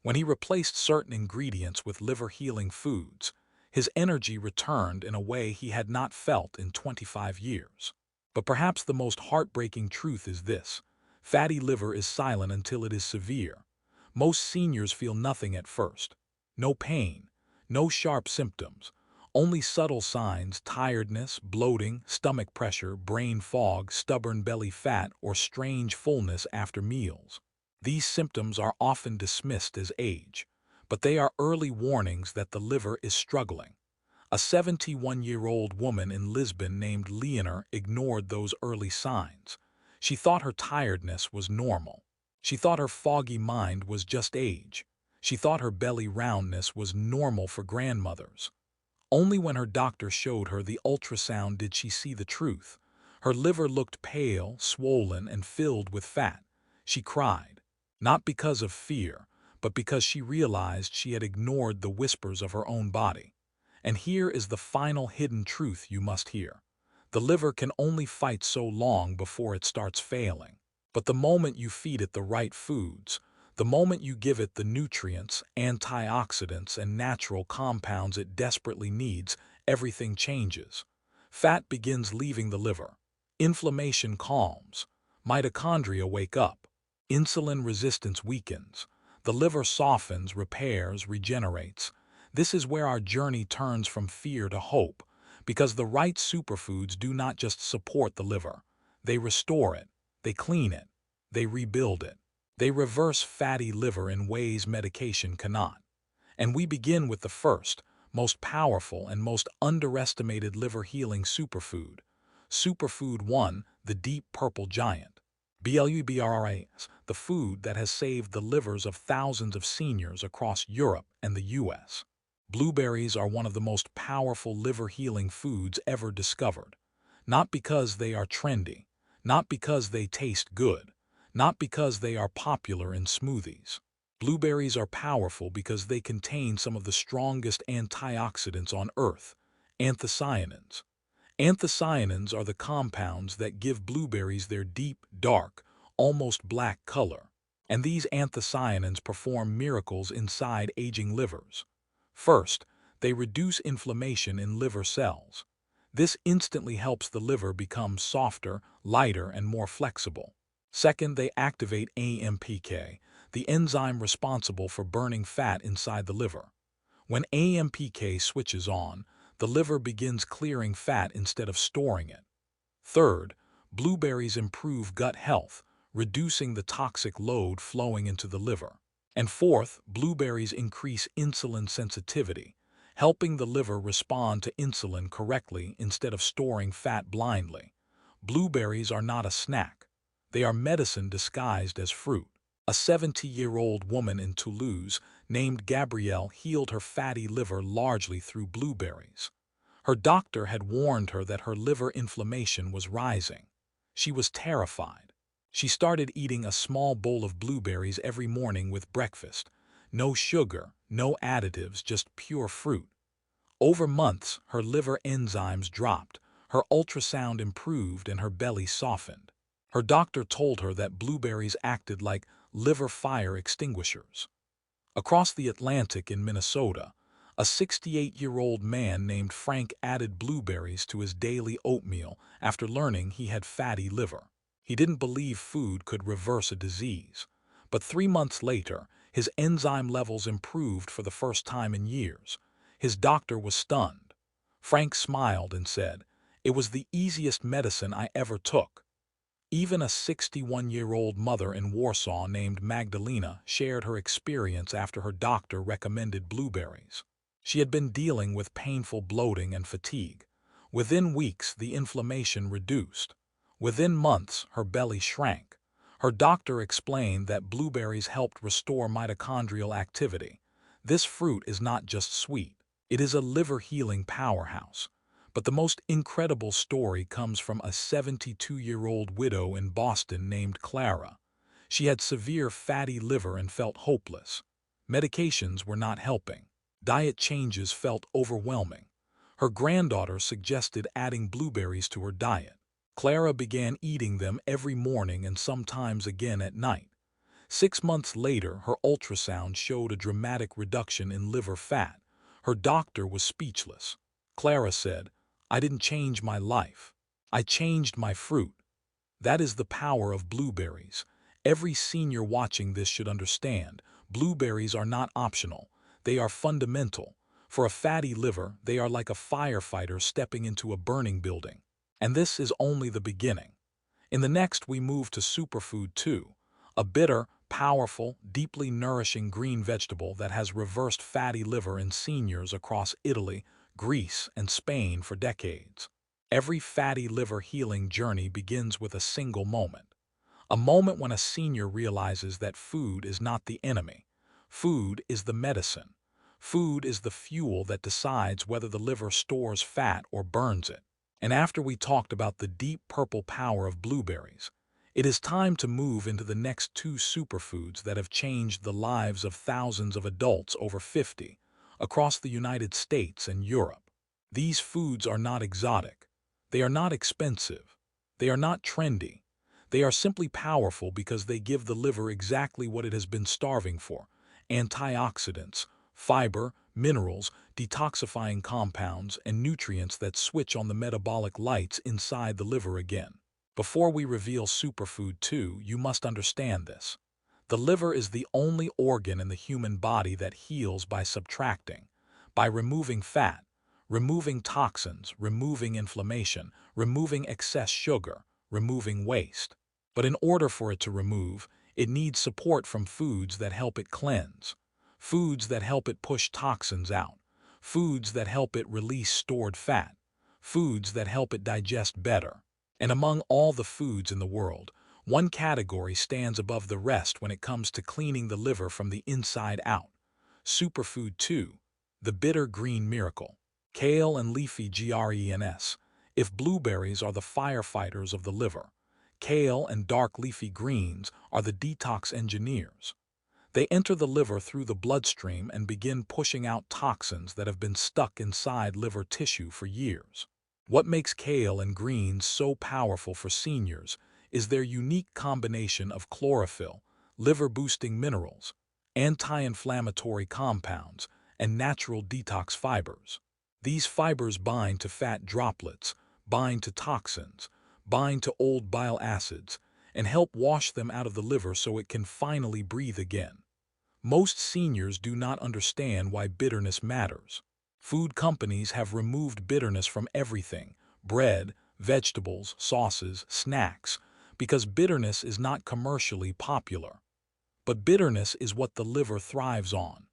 When he replaced certain ingredients with liver-healing foods, his energy returned in a way he had not felt in 25 years. But perhaps the most heartbreaking truth is this: fatty liver is silent until it is severe. Most seniors feel nothing at first. No pain, no sharp symptoms, only subtle signs: tiredness, bloating, stomach pressure, brain fog, stubborn belly fat, or strange fullness after meals. These symptoms are often dismissed as age, but they are early warnings that the liver is struggling. A 71-year-old woman in Lisbon named Leonor ignored those early signs. She thought her tiredness was normal. She thought her foggy mind was just age. She thought her belly roundness was normal for grandmothers. Only when her doctor showed her the ultrasound did she see the truth. Her liver looked pale, swollen, and filled with fat. She cried, not because of fear, but because she realized she had ignored the whispers of her own body. And here is the final hidden truth you must hear. The liver can only fight so long before it starts failing. But the moment you feed it the right foods, the moment you give it the nutrients, antioxidants, and natural compounds it desperately needs, everything changes. Fat begins leaving the liver. Inflammation calms. Mitochondria wake up. Insulin resistance weakens. The liver softens, repairs, regenerates. This is where our journey turns from fear to hope, because the right superfoods do not just support the liver. They restore it. They clean it. They rebuild it. They reverse fatty liver in ways medication cannot. And we begin with the first, most powerful, and most underestimated liver-healing superfood. Superfood 1, the deep purple giant. BLUBRRAs, the food that has saved the livers of thousands of seniors across Europe and the US. Blueberries are one of the most powerful liver-healing foods ever discovered. Not because they are trendy, not because they taste good, not because they are popular in smoothies. Blueberries are powerful because they contain some of the strongest antioxidants on Earth, anthocyanins. Anthocyanins are the compounds that give blueberries their deep, dark, almost black color. And these anthocyanins perform miracles inside aging livers. First, they reduce inflammation in liver cells. This instantly helps the liver become softer, lighter, and more flexible. Second, they activate AMPK, the enzyme responsible for burning fat inside the liver. When AMPK switches on, the liver begins clearing fat instead of storing it. Third, blueberries improve gut health, reducing the toxic load flowing into the liver. And fourth, blueberries increase insulin sensitivity, helping the liver respond to insulin correctly instead of storing fat blindly. Blueberries are not a snack. They are medicine disguised as fruit. A 70-year-old woman in Toulouse named Gabrielle healed her fatty liver largely through blueberries. Her doctor had warned her that her liver inflammation was rising. She was terrified. She started eating a small bowl of blueberries every morning with breakfast. No sugar, no additives, just pure fruit. Over months, her liver enzymes dropped, her ultrasound improved, and her belly softened. Her doctor told her that blueberries acted like liver fire extinguishers. Across the Atlantic in Minnesota, a 68-year-old man named Frank added blueberries to his daily oatmeal after learning he had fatty liver. He didn't believe food could reverse a disease. But 3 months later, his enzyme levels improved for the first time in years. His doctor was stunned. Frank smiled and said, "It was the easiest medicine I ever took." Even a 61-year-old mother in Warsaw named Magdalena shared her experience after her doctor recommended blueberries. She had been dealing with painful bloating and fatigue. Within weeks, the inflammation reduced. Within months, her belly shrank. Her doctor explained that blueberries helped restore mitochondrial activity. This fruit is not just sweet. It is a liver-healing powerhouse. But the most incredible story comes from a 72-year-old widow in Boston named Clara. She had severe fatty liver and felt hopeless. Medications were not helping. Diet changes felt overwhelming. Her granddaughter suggested adding blueberries to her diet. Clara began eating them every morning and sometimes again at night. 6 months later, her ultrasound showed a dramatic reduction in liver fat. Her doctor was speechless. Clara said, "I didn't change my life. I changed my fruit." That is the power of blueberries. Every senior watching this should understand. Blueberries are not optional. They are fundamental. For a fatty liver, they are like a firefighter stepping into a burning building. And this is only the beginning. In the next, we move to Superfood 2, a bitter, powerful, deeply nourishing green vegetable that has reversed fatty liver in seniors across Italy, Greece, and Spain for decades. Every fatty liver healing journey begins with a single moment. A moment when a senior realizes that food is not the enemy. Food is the medicine. Food is the fuel that decides whether the liver stores fat or burns it. And after we talked about the deep purple power of blueberries, it is time to move into the next two superfoods that have changed the lives of thousands of adults over 50 across the United States and Europe. These foods are not exotic. They are not expensive. They are not trendy. They are simply powerful because they give the liver exactly what it has been starving for: antioxidants, fiber, minerals, detoxifying compounds, and nutrients that switch on the metabolic lights inside the liver again. Before we reveal Superfood 2, you must understand this. The liver is the only organ in the human body that heals by subtracting, by removing fat, removing toxins, removing inflammation, removing excess sugar, removing waste. But in order for it to remove, it needs support from foods that help it cleanse, foods that help it push toxins out, foods that help it release stored fat, foods that help it digest better. And among all the foods in the world, one category stands above the rest when it comes to cleaning the liver from the inside out. Superfood 2, the bitter green miracle. Kale and leafy greens. If blueberries are the firefighters of the liver, kale and dark leafy greens are the detox engineers. They enter the liver through the bloodstream and begin pushing out toxins that have been stuck inside liver tissue for years. What makes kale and greens so powerful for seniors is their unique combination of chlorophyll, liver-boosting minerals, anti-inflammatory compounds, and natural detox fibers. These fibers bind to fat droplets, bind to toxins, bind to old bile acids, and help wash them out of the liver so it can finally breathe again. Most seniors do not understand why bitterness matters. Food companies have removed bitterness from everything: bread, vegetables, sauces, snacks, because bitterness is not commercially popular. But bitterness is what the liver thrives on.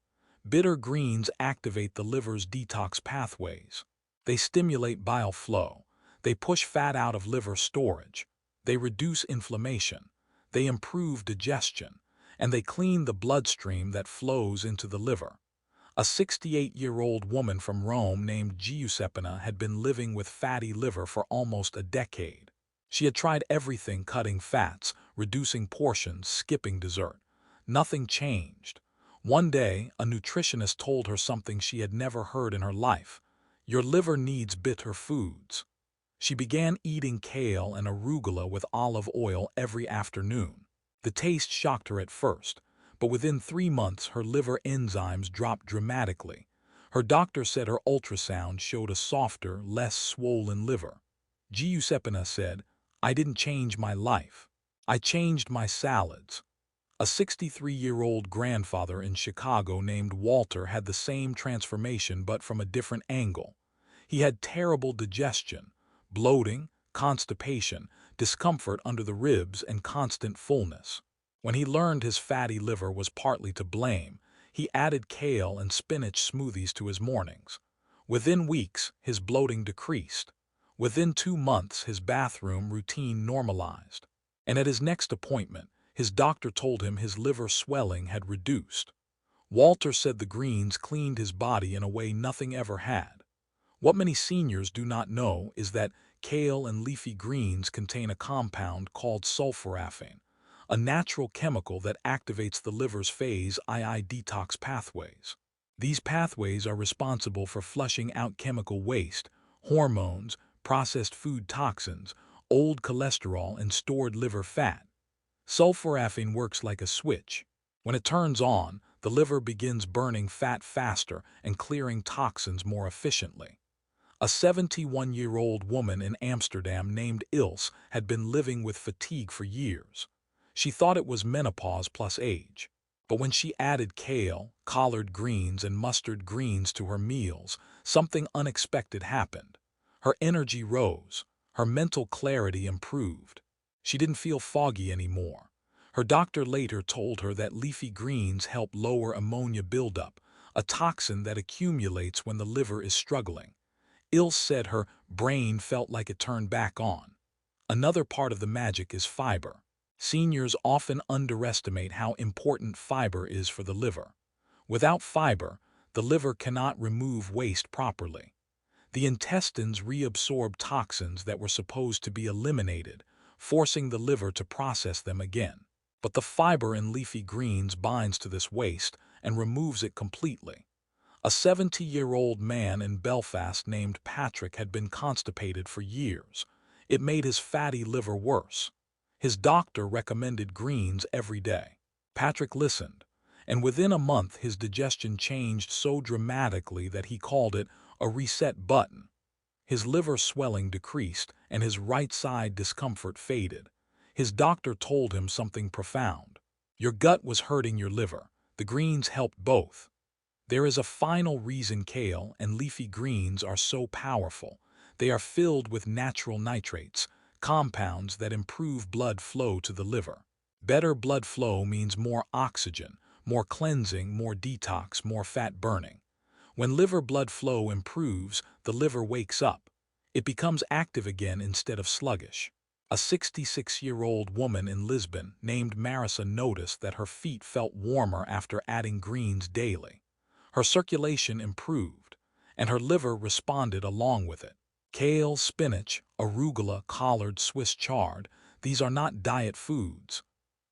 Bitter greens activate the liver's detox pathways. They stimulate bile flow. They push fat out of liver storage. They reduce inflammation. They improve digestion. And they clean the bloodstream that flows into the liver. A 68-year-old woman from Rome named Giuseppina had been living with fatty liver for almost a decade. She had tried everything: cutting fats, reducing portions, skipping dessert. Nothing changed. One day, a nutritionist told her something she had never heard in her life. Your liver needs bitter foods. She began eating kale and arugula with olive oil every afternoon. The taste shocked her at first, but within 3 months her liver enzymes dropped dramatically. Her doctor said her ultrasound showed a softer, less swollen liver. Giuseppina said, "I didn't change my life. I changed my salads." A 63-year-old grandfather in Chicago named Walter had the same transformation but from a different angle. He had terrible digestion, bloating, constipation, discomfort under the ribs, and constant fullness. When he learned his fatty liver was partly to blame, he added kale and spinach smoothies to his mornings. Within weeks, his bloating decreased. Within 2 months, his bathroom routine normalized. And at his next appointment, his doctor told him his liver swelling had reduced. Walter said the greens cleaned his body in a way nothing ever had. What many seniors do not know is that kale and leafy greens contain a compound called sulforaphane, a natural chemical that activates the liver's phase II detox pathways. These pathways are responsible for flushing out chemical waste, hormones, processed food toxins, old cholesterol, and stored liver fat. Sulforaphane works like a switch. When it turns on, the liver begins burning fat faster and clearing toxins more efficiently. A 71-year-old woman in Amsterdam named Ilse had been living with fatigue for years. She thought it was menopause plus age. But when she added kale, collard greens, and mustard greens to her meals, something unexpected happened. Her energy rose. Her mental clarity improved. She didn't feel foggy anymore. Her doctor later told her that leafy greens help lower ammonia buildup, a toxin that accumulates when the liver is struggling. Ilse said her brain felt like it turned back on. Another part of the magic is fiber. Seniors often underestimate how important fiber is for the liver. Without fiber, the liver cannot remove waste properly. The intestines reabsorb toxins that were supposed to be eliminated, forcing the liver to process them again. But the fiber in leafy greens binds to this waste and removes it completely. A 70-year-old man in Belfast named Patrick had been constipated for years. It made his fatty liver worse. His doctor recommended greens every day. Patrick listened, and within a month his digestion changed so dramatically that he called it a reset button. His liver swelling decreased, and his right side discomfort faded. His doctor told him something profound. Your gut was hurting your liver. The greens helped both. There is a final reason kale and leafy greens are so powerful. They are filled with natural nitrates, compounds that improve blood flow to the liver. Better blood flow means more oxygen, more cleansing, more detox, more fat burning. When liver blood flow improves, the liver wakes up. It becomes active again instead of sluggish. A 66-year-old woman in Lisbon named Marissa noticed that her feet felt warmer after adding greens daily. Her circulation improved, and her liver responded along with it. Kale, spinach, arugula, collard, Swiss chard, these are not diet foods.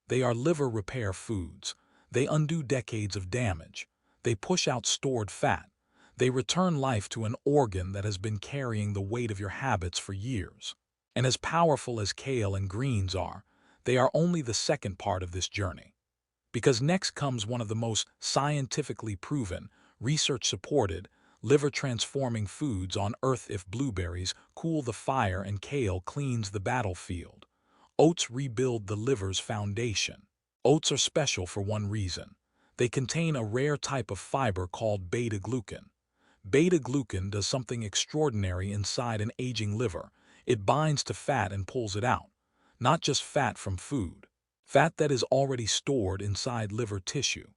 They are liver repair foods. They undo decades of damage. They push out stored fat. They return life to an organ that has been carrying the weight of your habits for years. And as powerful as kale and greens are, they are only the second part of this journey. Because next comes one of the most scientifically proven, research-supported, liver-transforming foods on earth. If blueberries cool the fire and kale cleans the battlefield, oats rebuild the liver's foundation. Oats are special for one reason. They contain a rare type of fiber called beta-glucan. Beta-glucan does something extraordinary inside an aging liver. It binds to fat and pulls it out. Not just fat from food. fat that is already stored inside liver tissue.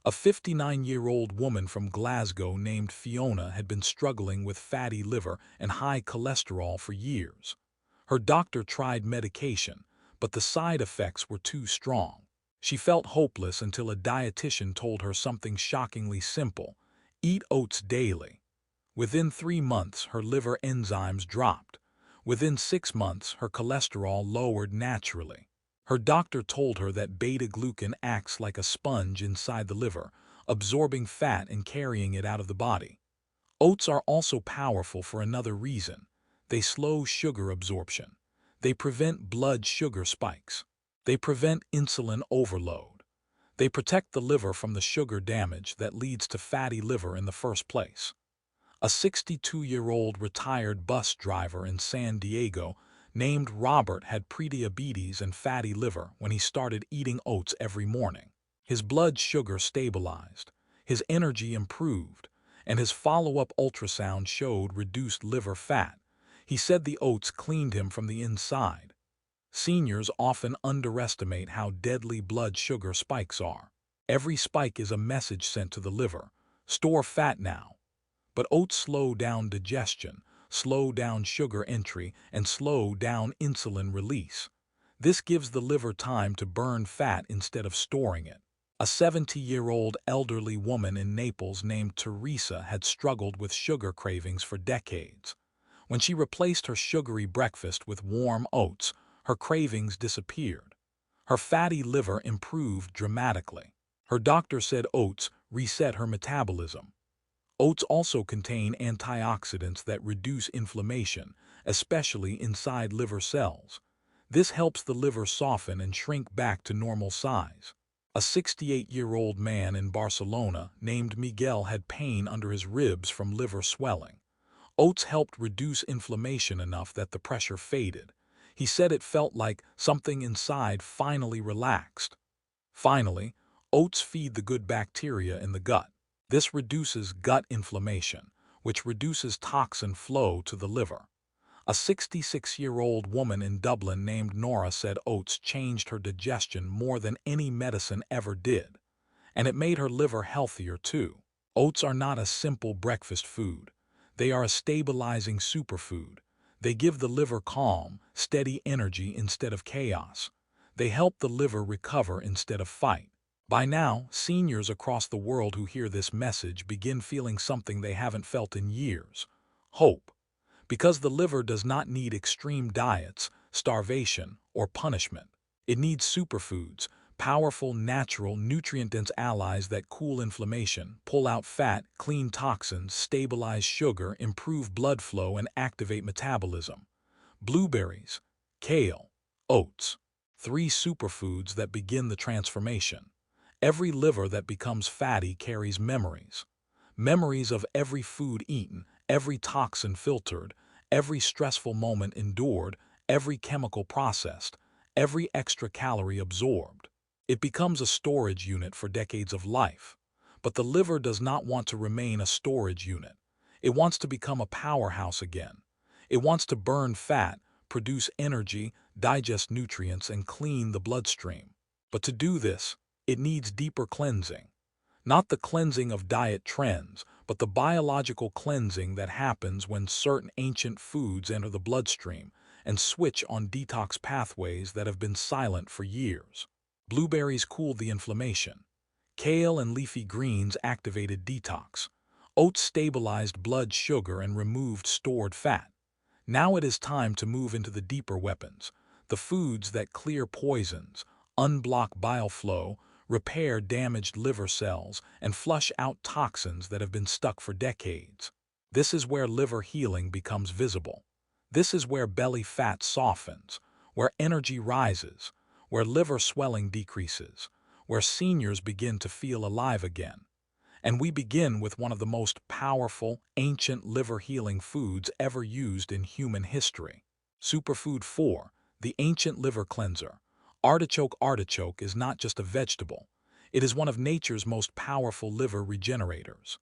A 59-year-old woman from Glasgow named Fiona had been struggling with fatty liver and high cholesterol for years. Her doctor tried medication, but the side effects were too strong. She felt hopeless until a dietitian told her something shockingly simple: eat oats daily. Within 3 months, her liver enzymes dropped. Within 6 months, her cholesterol lowered naturally. Her doctor told her that beta-glucan acts like a sponge inside the liver, absorbing fat and carrying it out of the body. Oats are also powerful for another reason. They slow sugar absorption. They prevent blood sugar spikes. They prevent insulin overload. They protect the liver from the sugar damage that leads to fatty liver in the first place. A 62-year-old retired bus driver in San Diego named Robert had prediabetes and fatty liver when he started eating oats every morning. His blood sugar stabilized, his energy improved, and his follow-up ultrasound showed reduced liver fat. He said the oats cleaned him from the inside. Seniors often underestimate how deadly blood sugar spikes are. Every spike is a message sent to the liver: store fat now. But oats slow down digestion, slow down sugar entry, and slow down insulin release. This gives the liver time to burn fat instead of storing it. A 70-year-old elderly woman in Naples named Teresa had struggled with sugar cravings for decades. When she replaced her sugary breakfast with warm oats, her cravings disappeared. Her fatty liver improved dramatically. Her doctor said oats reset her metabolism. Oats also contain antioxidants that reduce inflammation, especially inside liver cells. This helps the liver soften and shrink back to normal size. A 68-year-old man in Barcelona named Miguel had pain under his ribs from liver swelling. Oats helped reduce inflammation enough that the pressure faded. He said it felt like something inside finally relaxed. Finally, oats feed the good bacteria in the gut. This reduces gut inflammation, which reduces toxin flow to the liver. A 66-year-old woman in Dublin named Nora said oats changed her digestion more than any medicine ever did, and it made her liver healthier too. Oats are not a simple breakfast food. They are a stabilizing superfood. They give the liver calm, steady energy instead of chaos. They help the liver recover instead of fight. By now, seniors across the world who hear this message begin feeling something they haven't felt in years: hope. Because the liver does not need extreme diets, starvation, or punishment. It needs superfoods, powerful natural nutrient-dense allies that cool inflammation, pull out fat, clean toxins, stabilize sugar, improve blood flow, and activate metabolism. Blueberries, kale, oats. 3 superfoods that begin the transformation. Every liver that becomes fatty carries memories. Memories of every food eaten, every toxin filtered, every stressful moment endured, every chemical processed, every extra calorie absorbed. It becomes a storage unit for decades of life. But the liver does not want to remain a storage unit. It wants to become a powerhouse again. It wants to burn fat, produce energy, digest nutrients, and clean the bloodstream. But to do this, it needs deeper cleansing. Not the cleansing of diet trends, but the biological cleansing that happens when certain ancient foods enter the bloodstream and switch on detox pathways that have been silent for years. Blueberries cooled the inflammation. Kale and leafy greens activated detox. Oats stabilized blood sugar and removed stored fat. Now it is time to move into the deeper weapons, the foods that clear poisons, unblock bile flow, repair damaged liver cells, and flush out toxins that have been stuck for decades. This is where liver healing becomes visible. This is where belly fat softens, where energy rises, where liver swelling decreases, where seniors begin to feel alive again. And we begin with one of the most powerful, ancient liver healing foods ever used in human history. Superfood 4, the ancient liver cleanser. Artichoke. Artichoke is not just a vegetable. It is one of nature's most powerful liver regenerators.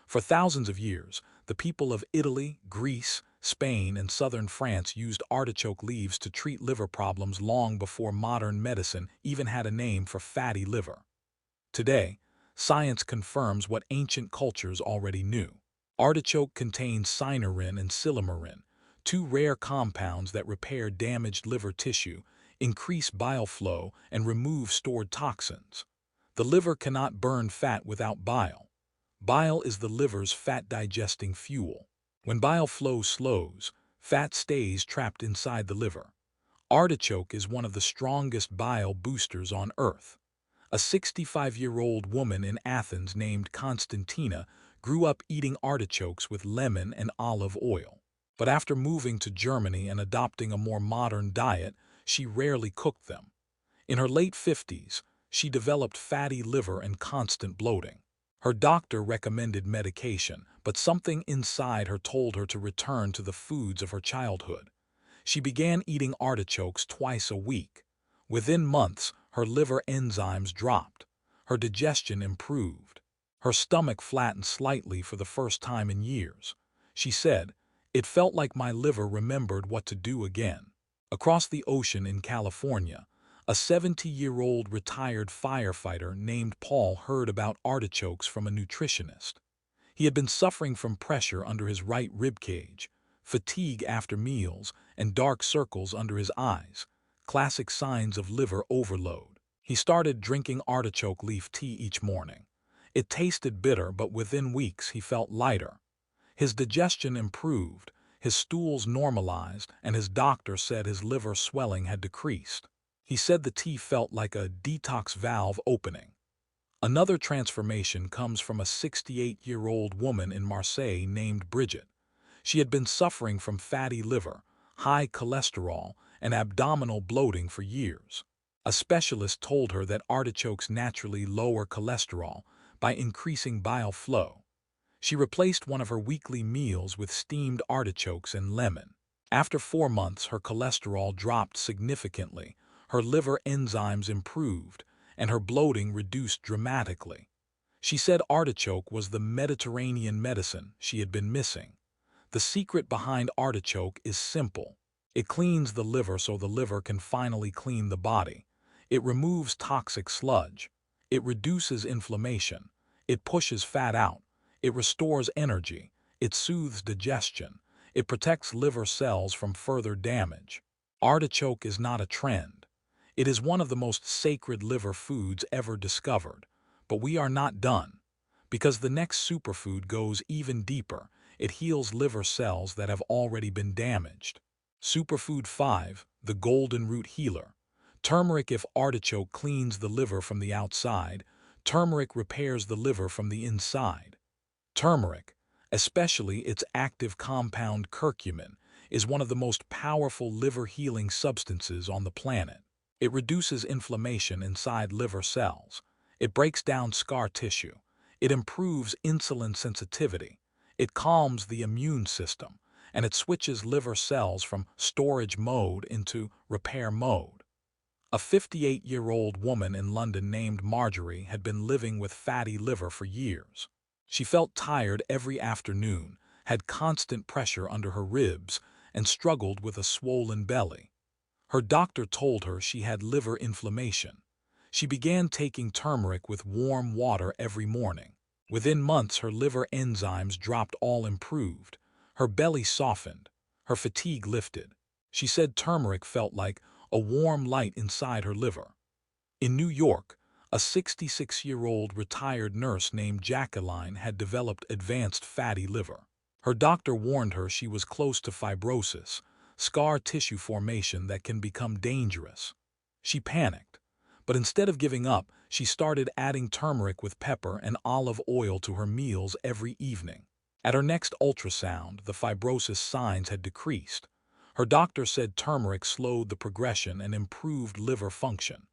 For thousands of years, the people of Italy, Greece, Spain, and southern France used artichoke leaves to treat liver problems long before modern medicine even had a name for fatty liver. Today, science confirms what ancient cultures already knew. Artichoke contains cynarin and silymarin, two rare compounds that repair damaged liver tissue, increase bile flow, and remove stored toxins. The liver cannot burn fat without bile. Bile is the liver's fat-digesting fuel. When bile flow slows, fat stays trapped inside the liver. Artichoke is one of the strongest bile boosters on Earth. A 65-year-old woman in Athens named Constantina grew up eating artichokes with lemon and olive oil. But after moving to Germany and adopting a more modern diet, she rarely cooked them. In her late 50s, she developed fatty liver and constant bloating. Her doctor recommended medication, but something inside her told her to return to the foods of her childhood. She began eating artichokes twice a week. Within months, her liver enzymes dropped. Her digestion improved. Her stomach flattened slightly for the first time in years. She said, "It felt like my liver remembered what to do again." Across the ocean in California, a 70-year-old retired firefighter named Paul heard about artichokes from a nutritionist. He had been suffering from pressure under his right rib cage, fatigue after meals, and dark circles under his eyes, classic signs of liver overload. He started drinking artichoke leaf tea each morning. It tasted bitter, but within weeks he felt lighter. His digestion improved, his stools normalized, and his doctor said his liver swelling had decreased. He said the tea felt like a detox valve opening. Another transformation comes from a 68-year-old woman in Marseille named Bridget. She had been suffering from fatty liver, high cholesterol, and abdominal bloating for years. A specialist told her that artichokes naturally lower cholesterol by increasing bile flow. She replaced one of her weekly meals with steamed artichokes and lemon. After 4 months, her cholesterol dropped significantly, her liver enzymes improved, and her bloating reduced dramatically. She said artichoke was the Mediterranean medicine she had been missing. The secret behind artichoke is simple. It cleans the liver so the liver can finally clean the body. It removes toxic sludge. It reduces inflammation. It pushes fat out. It restores energy. It soothes digestion. It protects liver cells from further damage. Artichoke is not a trend. It is one of the most sacred liver foods ever discovered. But we are not done. Because the next superfood goes even deeper. It heals liver cells that have already been damaged. Superfood 5, the Golden Root Healer. Turmeric. If artichoke cleans the liver from the outside, turmeric repairs the liver from the inside. Turmeric, especially its active compound curcumin, is one of the most powerful liver-healing substances on the planet. It reduces inflammation inside liver cells. It breaks down scar tissue. It improves insulin sensitivity. It calms the immune system, and it switches liver cells from storage mode into repair mode. A 58-year-old woman in London named Marjorie had been living with fatty liver for years. She felt tired every afternoon, had constant pressure under her ribs, and struggled with a swollen belly. Her doctor told her she had liver inflammation. She began taking turmeric with warm water every morning. Within months, her liver enzymes dropped, all improved. Her belly softened. Her fatigue lifted. She said turmeric felt like a warm light inside her liver. In New York, a 66-year-old retired nurse named Jacqueline had developed advanced fatty liver. Her doctor warned her she was close to fibrosis, scar tissue formation that can become dangerous. She panicked, but instead of giving up, she started adding turmeric with pepper and olive oil to her meals every evening. At her next ultrasound, the fibrosis signs had decreased. Her doctor said turmeric slowed the progression and improved liver function.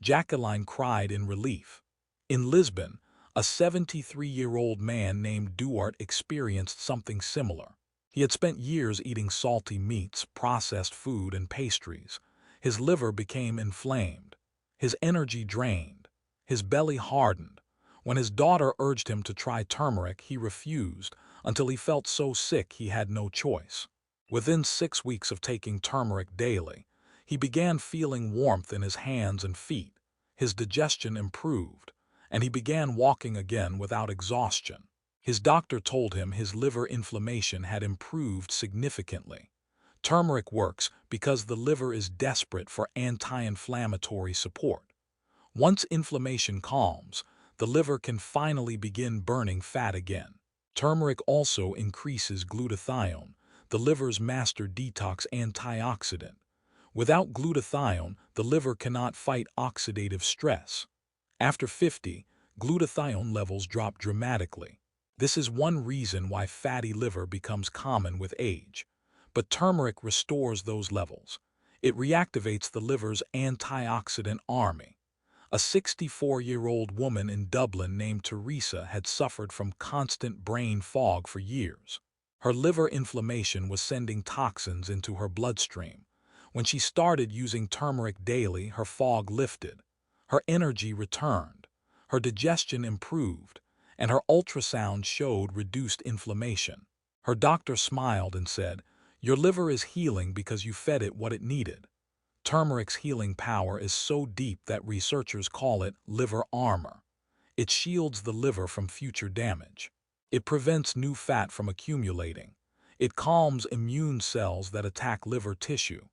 Jacqueline cried in relief. In Lisbon, a 73-year-old man named Duarte experienced something similar. He had spent years eating salty meats, processed food, and pastries. His liver became inflamed. His energy drained. His belly hardened. When his daughter urged him to try turmeric, he refused until he felt so sick he had no choice. Within 6 weeks of taking turmeric daily, he began feeling warmth in his hands and feet, his digestion improved, and he began walking again without exhaustion. His doctor told him his liver inflammation had improved significantly. Turmeric works because the liver is desperate for anti-inflammatory support. Once inflammation calms, the liver can finally begin burning fat again. Turmeric also increases glutathione, the liver's master detox antioxidant. Without glutathione, the liver cannot fight oxidative stress. After 50, glutathione levels drop dramatically. This is one reason why fatty liver becomes common with age. But turmeric restores those levels. It reactivates the liver's antioxidant army. A 64-year-old woman in Dublin named Teresa had suffered from constant brain fog for years. Her liver inflammation was sending toxins into her bloodstream. When she started using turmeric daily, her fog lifted. Her energy returned. Her digestion improved, and her ultrasound showed reduced inflammation. Her doctor smiled and said, "Your liver is healing because you fed it what it needed." Turmeric's healing power is so deep that researchers call it liver armor. It shields the liver from future damage. It prevents new fat from accumulating. It calms immune cells that attack liver tissue.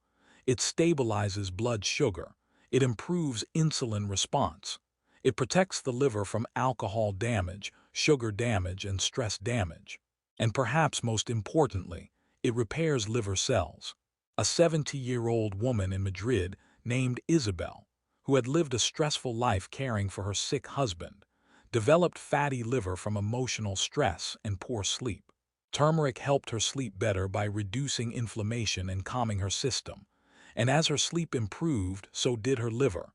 It stabilizes blood sugar. It improves insulin response. It protects the liver from alcohol damage, sugar damage, and stress damage. And perhaps most importantly, it repairs liver cells. A 70-year-old woman in Madrid named Isabel, who had lived a stressful life caring for her sick husband, developed fatty liver from emotional stress and poor sleep. Turmeric helped her sleep better by reducing inflammation and calming her system. And as her sleep improved, so did her liver.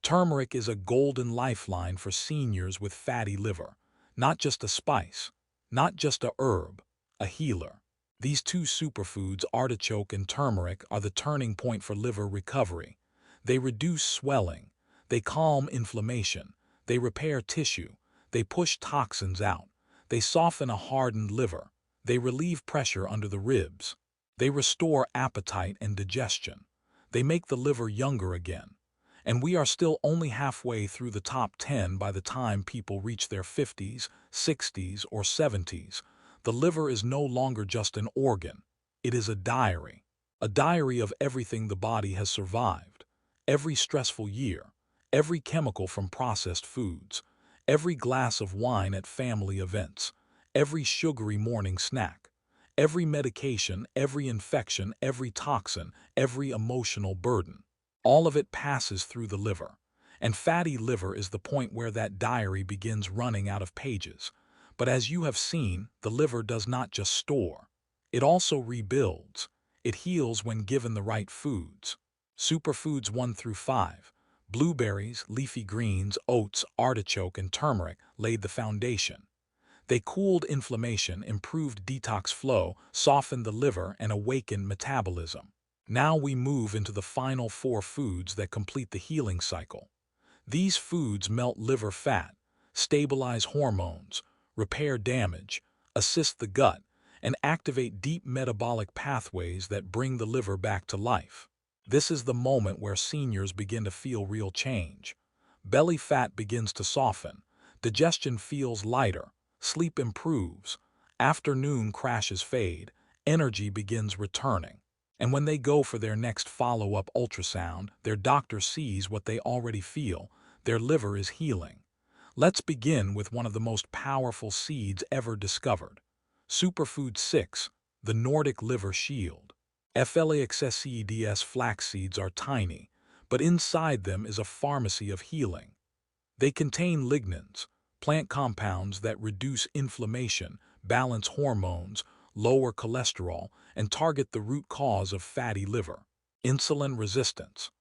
Turmeric is a golden lifeline for seniors with fatty liver. Not just a spice, not just a herb, a healer. These two superfoods, artichoke and turmeric, are the turning point for liver recovery. They reduce swelling, they calm inflammation, they repair tissue, they push toxins out, they soften a hardened liver, they relieve pressure under the ribs, they restore appetite and digestion, they make the liver younger again. And we are still only halfway through the top 10 by the time people reach their 50s, 60s, or 70s. The liver is no longer just an organ. It is a diary of everything the body has survived. Every stressful year, every chemical from processed foods, every glass of wine at family events, every sugary morning snack, every medication, every infection, every toxin, every emotional burden. All of it passes through the liver. And fatty liver is the point where that diary begins running out of pages. But as you have seen, the liver does not just store. It also rebuilds. It heals when given the right foods. Superfoods 1 through 5, blueberries, leafy greens, oats, artichoke, and turmeric laid the foundation. They cooled inflammation, improved detox flow, softened the liver, and awakened metabolism. Now we move into the final 4 foods that complete the healing cycle. These foods melt liver fat, stabilize hormones, repair damage, assist the gut, and activate deep metabolic pathways that bring the liver back to life. This is the moment where seniors begin to feel real change. Belly fat begins to soften, digestion feels lighter, sleep improves, afternoon crashes fade, energy begins returning. And when they go for their next follow-up ultrasound, their doctor sees what they already feel: their liver is healing. Let's begin with one of the most powerful seeds ever discovered. Superfood 6, the Nordic Liver Shield. Flaxseeds flax seeds are tiny, but inside them is a pharmacy of healing. They contain lignans, plant compounds that reduce inflammation, balance hormones, lower cholesterol, and target the root cause of fatty liver: insulin resistance.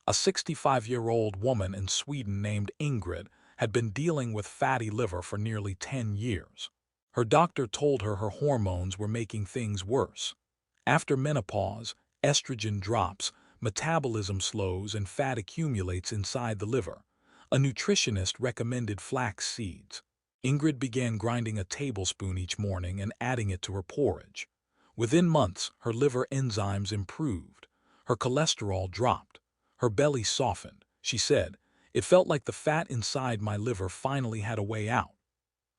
A 65-year-old woman in Sweden named Ingrid had been dealing with fatty liver for nearly 10 years. Her doctor told her her hormones were making things worse. After menopause, estrogen drops, metabolism slows, and fat accumulates inside the liver. A nutritionist recommended flax seeds. Ingrid began grinding a tablespoon each morning and adding it to her porridge. Within months, her liver enzymes improved. Her cholesterol dropped. Her belly softened. She said, "It felt like the fat inside my liver finally had a way out."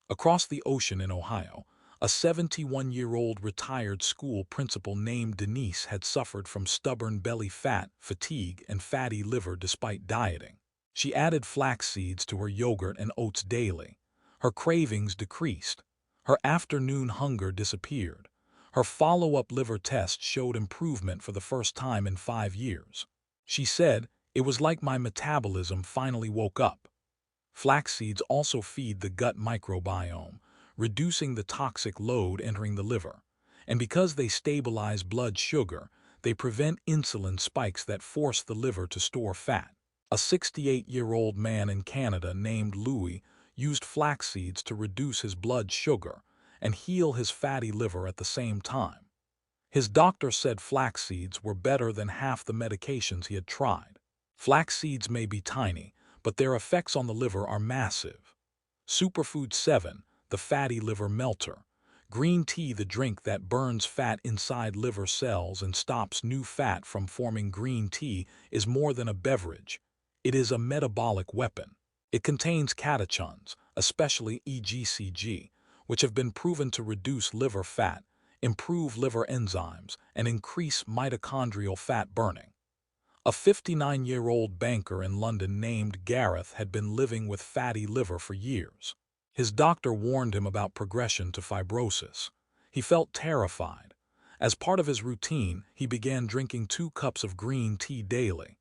Across the ocean in Ohio, a 71-year-old retired school principal named Denise had suffered from stubborn belly fat, fatigue, and fatty liver despite dieting. She added flax seeds to her yogurt and oats daily. Her cravings decreased. Her afternoon hunger disappeared. Her follow-up liver test showed improvement for the first time in 5 years. She said, "It was like my metabolism finally woke up." Flax seeds also feed the gut microbiome, reducing the toxic load entering the liver. And because they stabilize blood sugar, they prevent insulin spikes that force the liver to store fat. A 68-year-old man in Canada named Louis used flax seeds to reduce his blood sugar and heal his fatty liver at the same time. His doctor said flax seeds were better than half the medications he had tried. Flax seeds may be tiny, but their effects on the liver are massive. Superfood 7, the fatty liver melter. Green tea, the drink that burns fat inside liver cells and stops new fat from forming. Green tea is more than a beverage. It is a metabolic weapon. It contains catechins, especially EGCG, which have been proven to reduce liver fat, improve liver enzymes, and increase mitochondrial fat burning. A 59-year-old banker in London named Gareth had been living with fatty liver for years. His doctor warned him about progression to fibrosis. He felt terrified. As part of his routine, he began drinking 2 cups of green tea daily.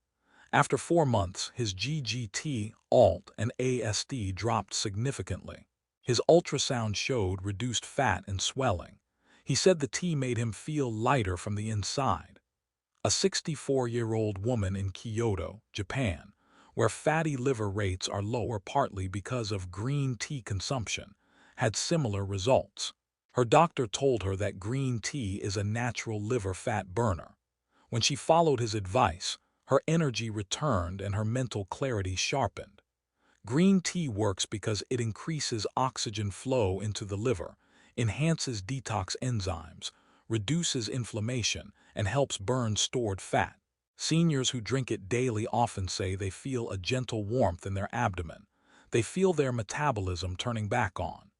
After 4 months, his GGT, ALT, and AST dropped significantly. His ultrasound showed reduced fat and swelling. He said the tea made him feel lighter from the inside. A 64-year-old woman in Kyoto, Japan, where fatty liver rates are lower partly because of green tea consumption, had similar results. Her doctor told her that green tea is a natural liver fat burner. When she followed his advice, her energy returned and her mental clarity sharpened. Green tea works because it increases oxygen flow into the liver, enhances detox enzymes, reduces inflammation, and helps burn stored fat. Seniors who drink it daily often say they feel a gentle warmth in their abdomen. They feel their metabolism turning back on.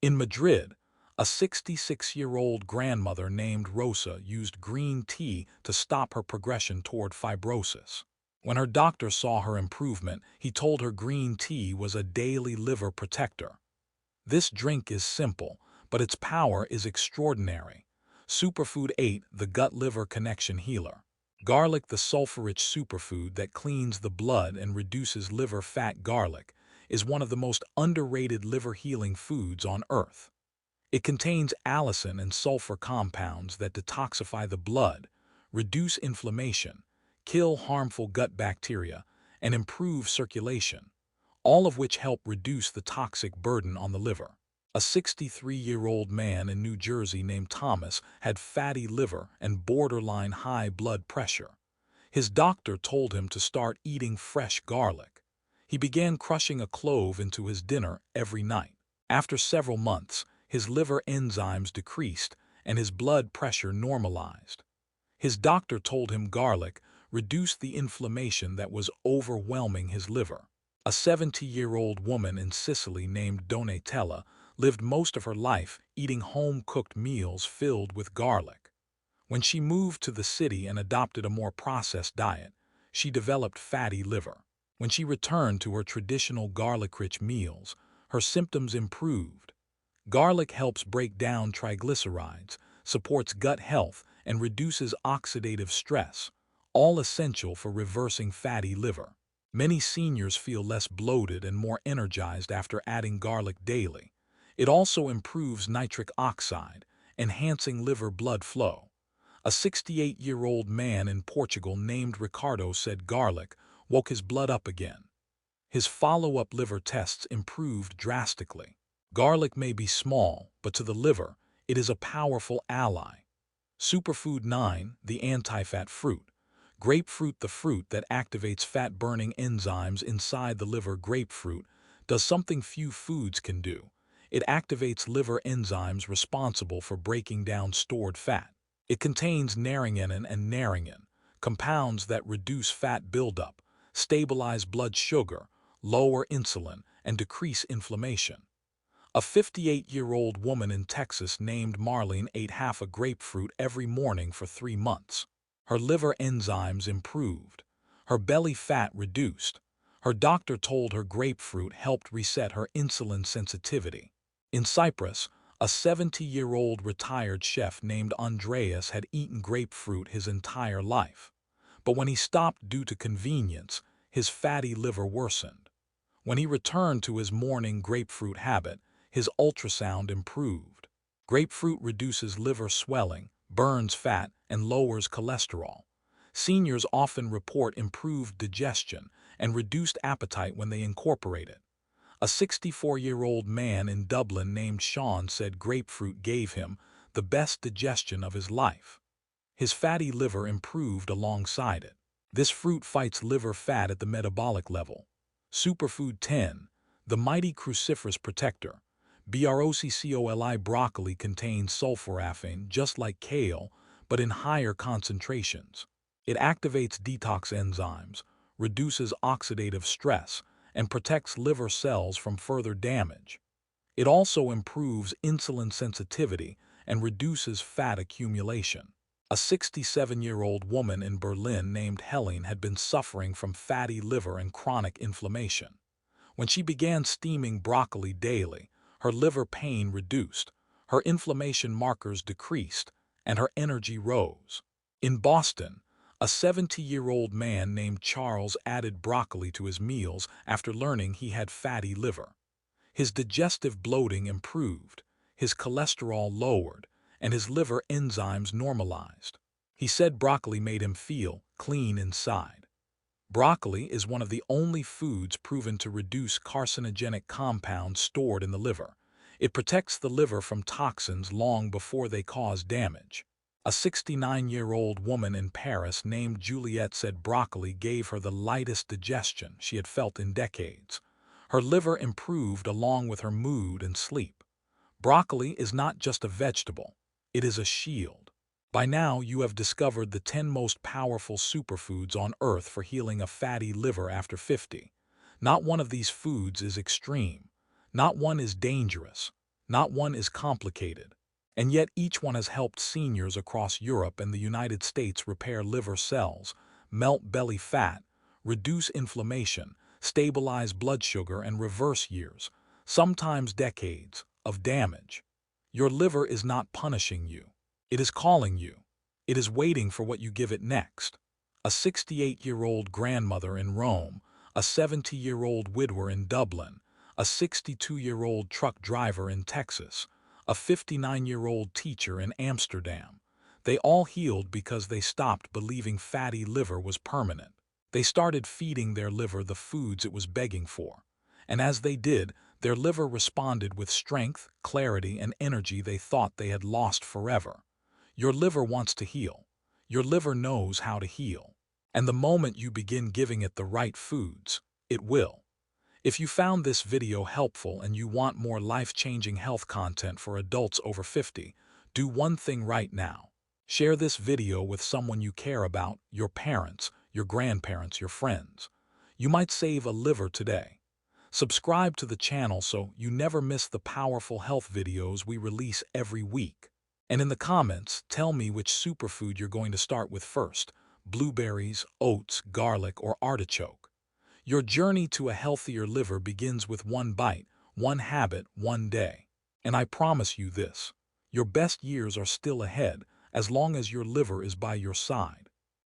In Madrid, a 66-year-old grandmother named Rosa used green tea to stop her progression toward fibrosis. When her doctor saw her improvement, he told her green tea was a daily liver protector. This drink is simple, but its power is extraordinary. Superfood 8, the gut-liver connection healer. Garlic, the sulfur-rich superfood that cleans the blood and reduces liver fat. Garlic is one of the most underrated liver-healing foods on Earth. It contains allicin and sulfur compounds that detoxify the blood, reduce inflammation, kill harmful gut bacteria, and improve circulation, all of which help reduce the toxic burden on the liver. A 63-year-old man in New Jersey named Thomas had fatty liver and borderline high blood pressure. His doctor told him to start eating fresh garlic. He began crushing a clove into his dinner every night. After several months, his liver enzymes decreased and his blood pressure normalized. His doctor told him garlic reduced the inflammation that was overwhelming his liver. A 70-year-old woman in Sicily named Donatella lived most of her life eating home-cooked meals filled with garlic. When she moved to the city and adopted a more processed diet, she developed fatty liver. When she returned to her traditional garlic-rich meals, her symptoms improved. Garlic helps break down triglycerides, supports gut health, and reduces oxidative stress, all essential for reversing fatty liver. Many seniors feel less bloated and more energized after adding garlic daily. It also improves nitric oxide, enhancing liver blood flow. A 68-year-old man in Portugal named Ricardo said garlic woke his blood up again. His follow-up liver tests improved drastically. Garlic may be small, but to the liver, it is a powerful ally. Superfood 9, the anti-fat fruit. Grapefruit, the fruit that activates fat-burning enzymes inside the liver. Grapefruit does something few foods can do. It activates liver enzymes responsible for breaking down stored fat. It contains naringin and naringin, compounds that reduce fat buildup, stabilize blood sugar, lower insulin, and decrease inflammation. A 58-year-old woman in Texas named Marlene ate half a grapefruit every morning for 3 months. Her liver enzymes improved. Her belly fat reduced. Her doctor told her grapefruit helped reset her insulin sensitivity. In Cyprus, a 70-year-old retired chef named Andreas had eaten grapefruit his entire life. But when he stopped due to convenience, his fatty liver worsened. When he returned to his morning grapefruit habit, his ultrasound improved. Grapefruit reduces liver swelling, burns fat, and lowers cholesterol. Seniors often report improved digestion and reduced appetite when they incorporate it. A 64-year-old man in Dublin named Sean said grapefruit gave him the best digestion of his life. His fatty liver improved alongside it. This fruit fights liver fat at the metabolic level. Superfood 10, the mighty cruciferous protector. Broccoli broccoli contains sulforaphane just like kale, but in higher concentrations. It activates detox enzymes, reduces oxidative stress, and protects liver cells from further damage. It also improves insulin sensitivity and reduces fat accumulation. A 67-year-old woman in Berlin named Helene had been suffering from fatty liver and chronic inflammation. When she began steaming broccoli daily, her liver pain reduced, her inflammation markers decreased, and her energy rose. In Boston, a 70-year-old man named Charles added broccoli to his meals after learning he had fatty liver. His digestive bloating improved, his cholesterol lowered, and his liver enzymes normalized. He said broccoli made him feel clean inside. Broccoli is one of the only foods proven to reduce carcinogenic compounds stored in the liver. It protects the liver from toxins long before they cause damage. A 69-year-old woman in Paris named Juliette said broccoli gave her the lightest digestion she had felt in decades. Her liver improved along with her mood and sleep. Broccoli is not just a vegetable, it is a shield. By now, you have discovered the 10 most powerful superfoods on Earth for healing a fatty liver after 50. Not one of these foods is extreme. Not one is dangerous. Not one is complicated. And yet each one has helped seniors across Europe and the United States repair liver cells, melt belly fat, reduce inflammation, stabilize blood sugar, and reverse years, sometimes decades, of damage. Your liver is not punishing you. It is calling you. It is waiting for what you give it next. A 68-year-old grandmother in Rome, a 70-year-old widower in Dublin, a 62-year-old truck driver in Texas, a 59-year-old teacher in Amsterdam. They all healed because they stopped believing fatty liver was permanent. They started feeding their liver the foods it was begging for. And as they did, their liver responded with strength, clarity, and energy they thought they had lost forever. Your liver wants to heal. Your liver knows how to heal. And the moment you begin giving it the right foods, it will. If you found this video helpful and you want more life-changing health content for adults over 50, do one thing right now. Share this video with someone you care about, your parents, your grandparents, your friends. You might save a liver today. Subscribe to the channel so you never miss the powerful health videos we release every week. And in the comments, tell me which superfood you're going to start with first: blueberries, oats, garlic, or artichoke. Your journey to a healthier liver begins with one bite, one habit, one day. And I promise you this: your best years are still ahead as long as your liver is by your side.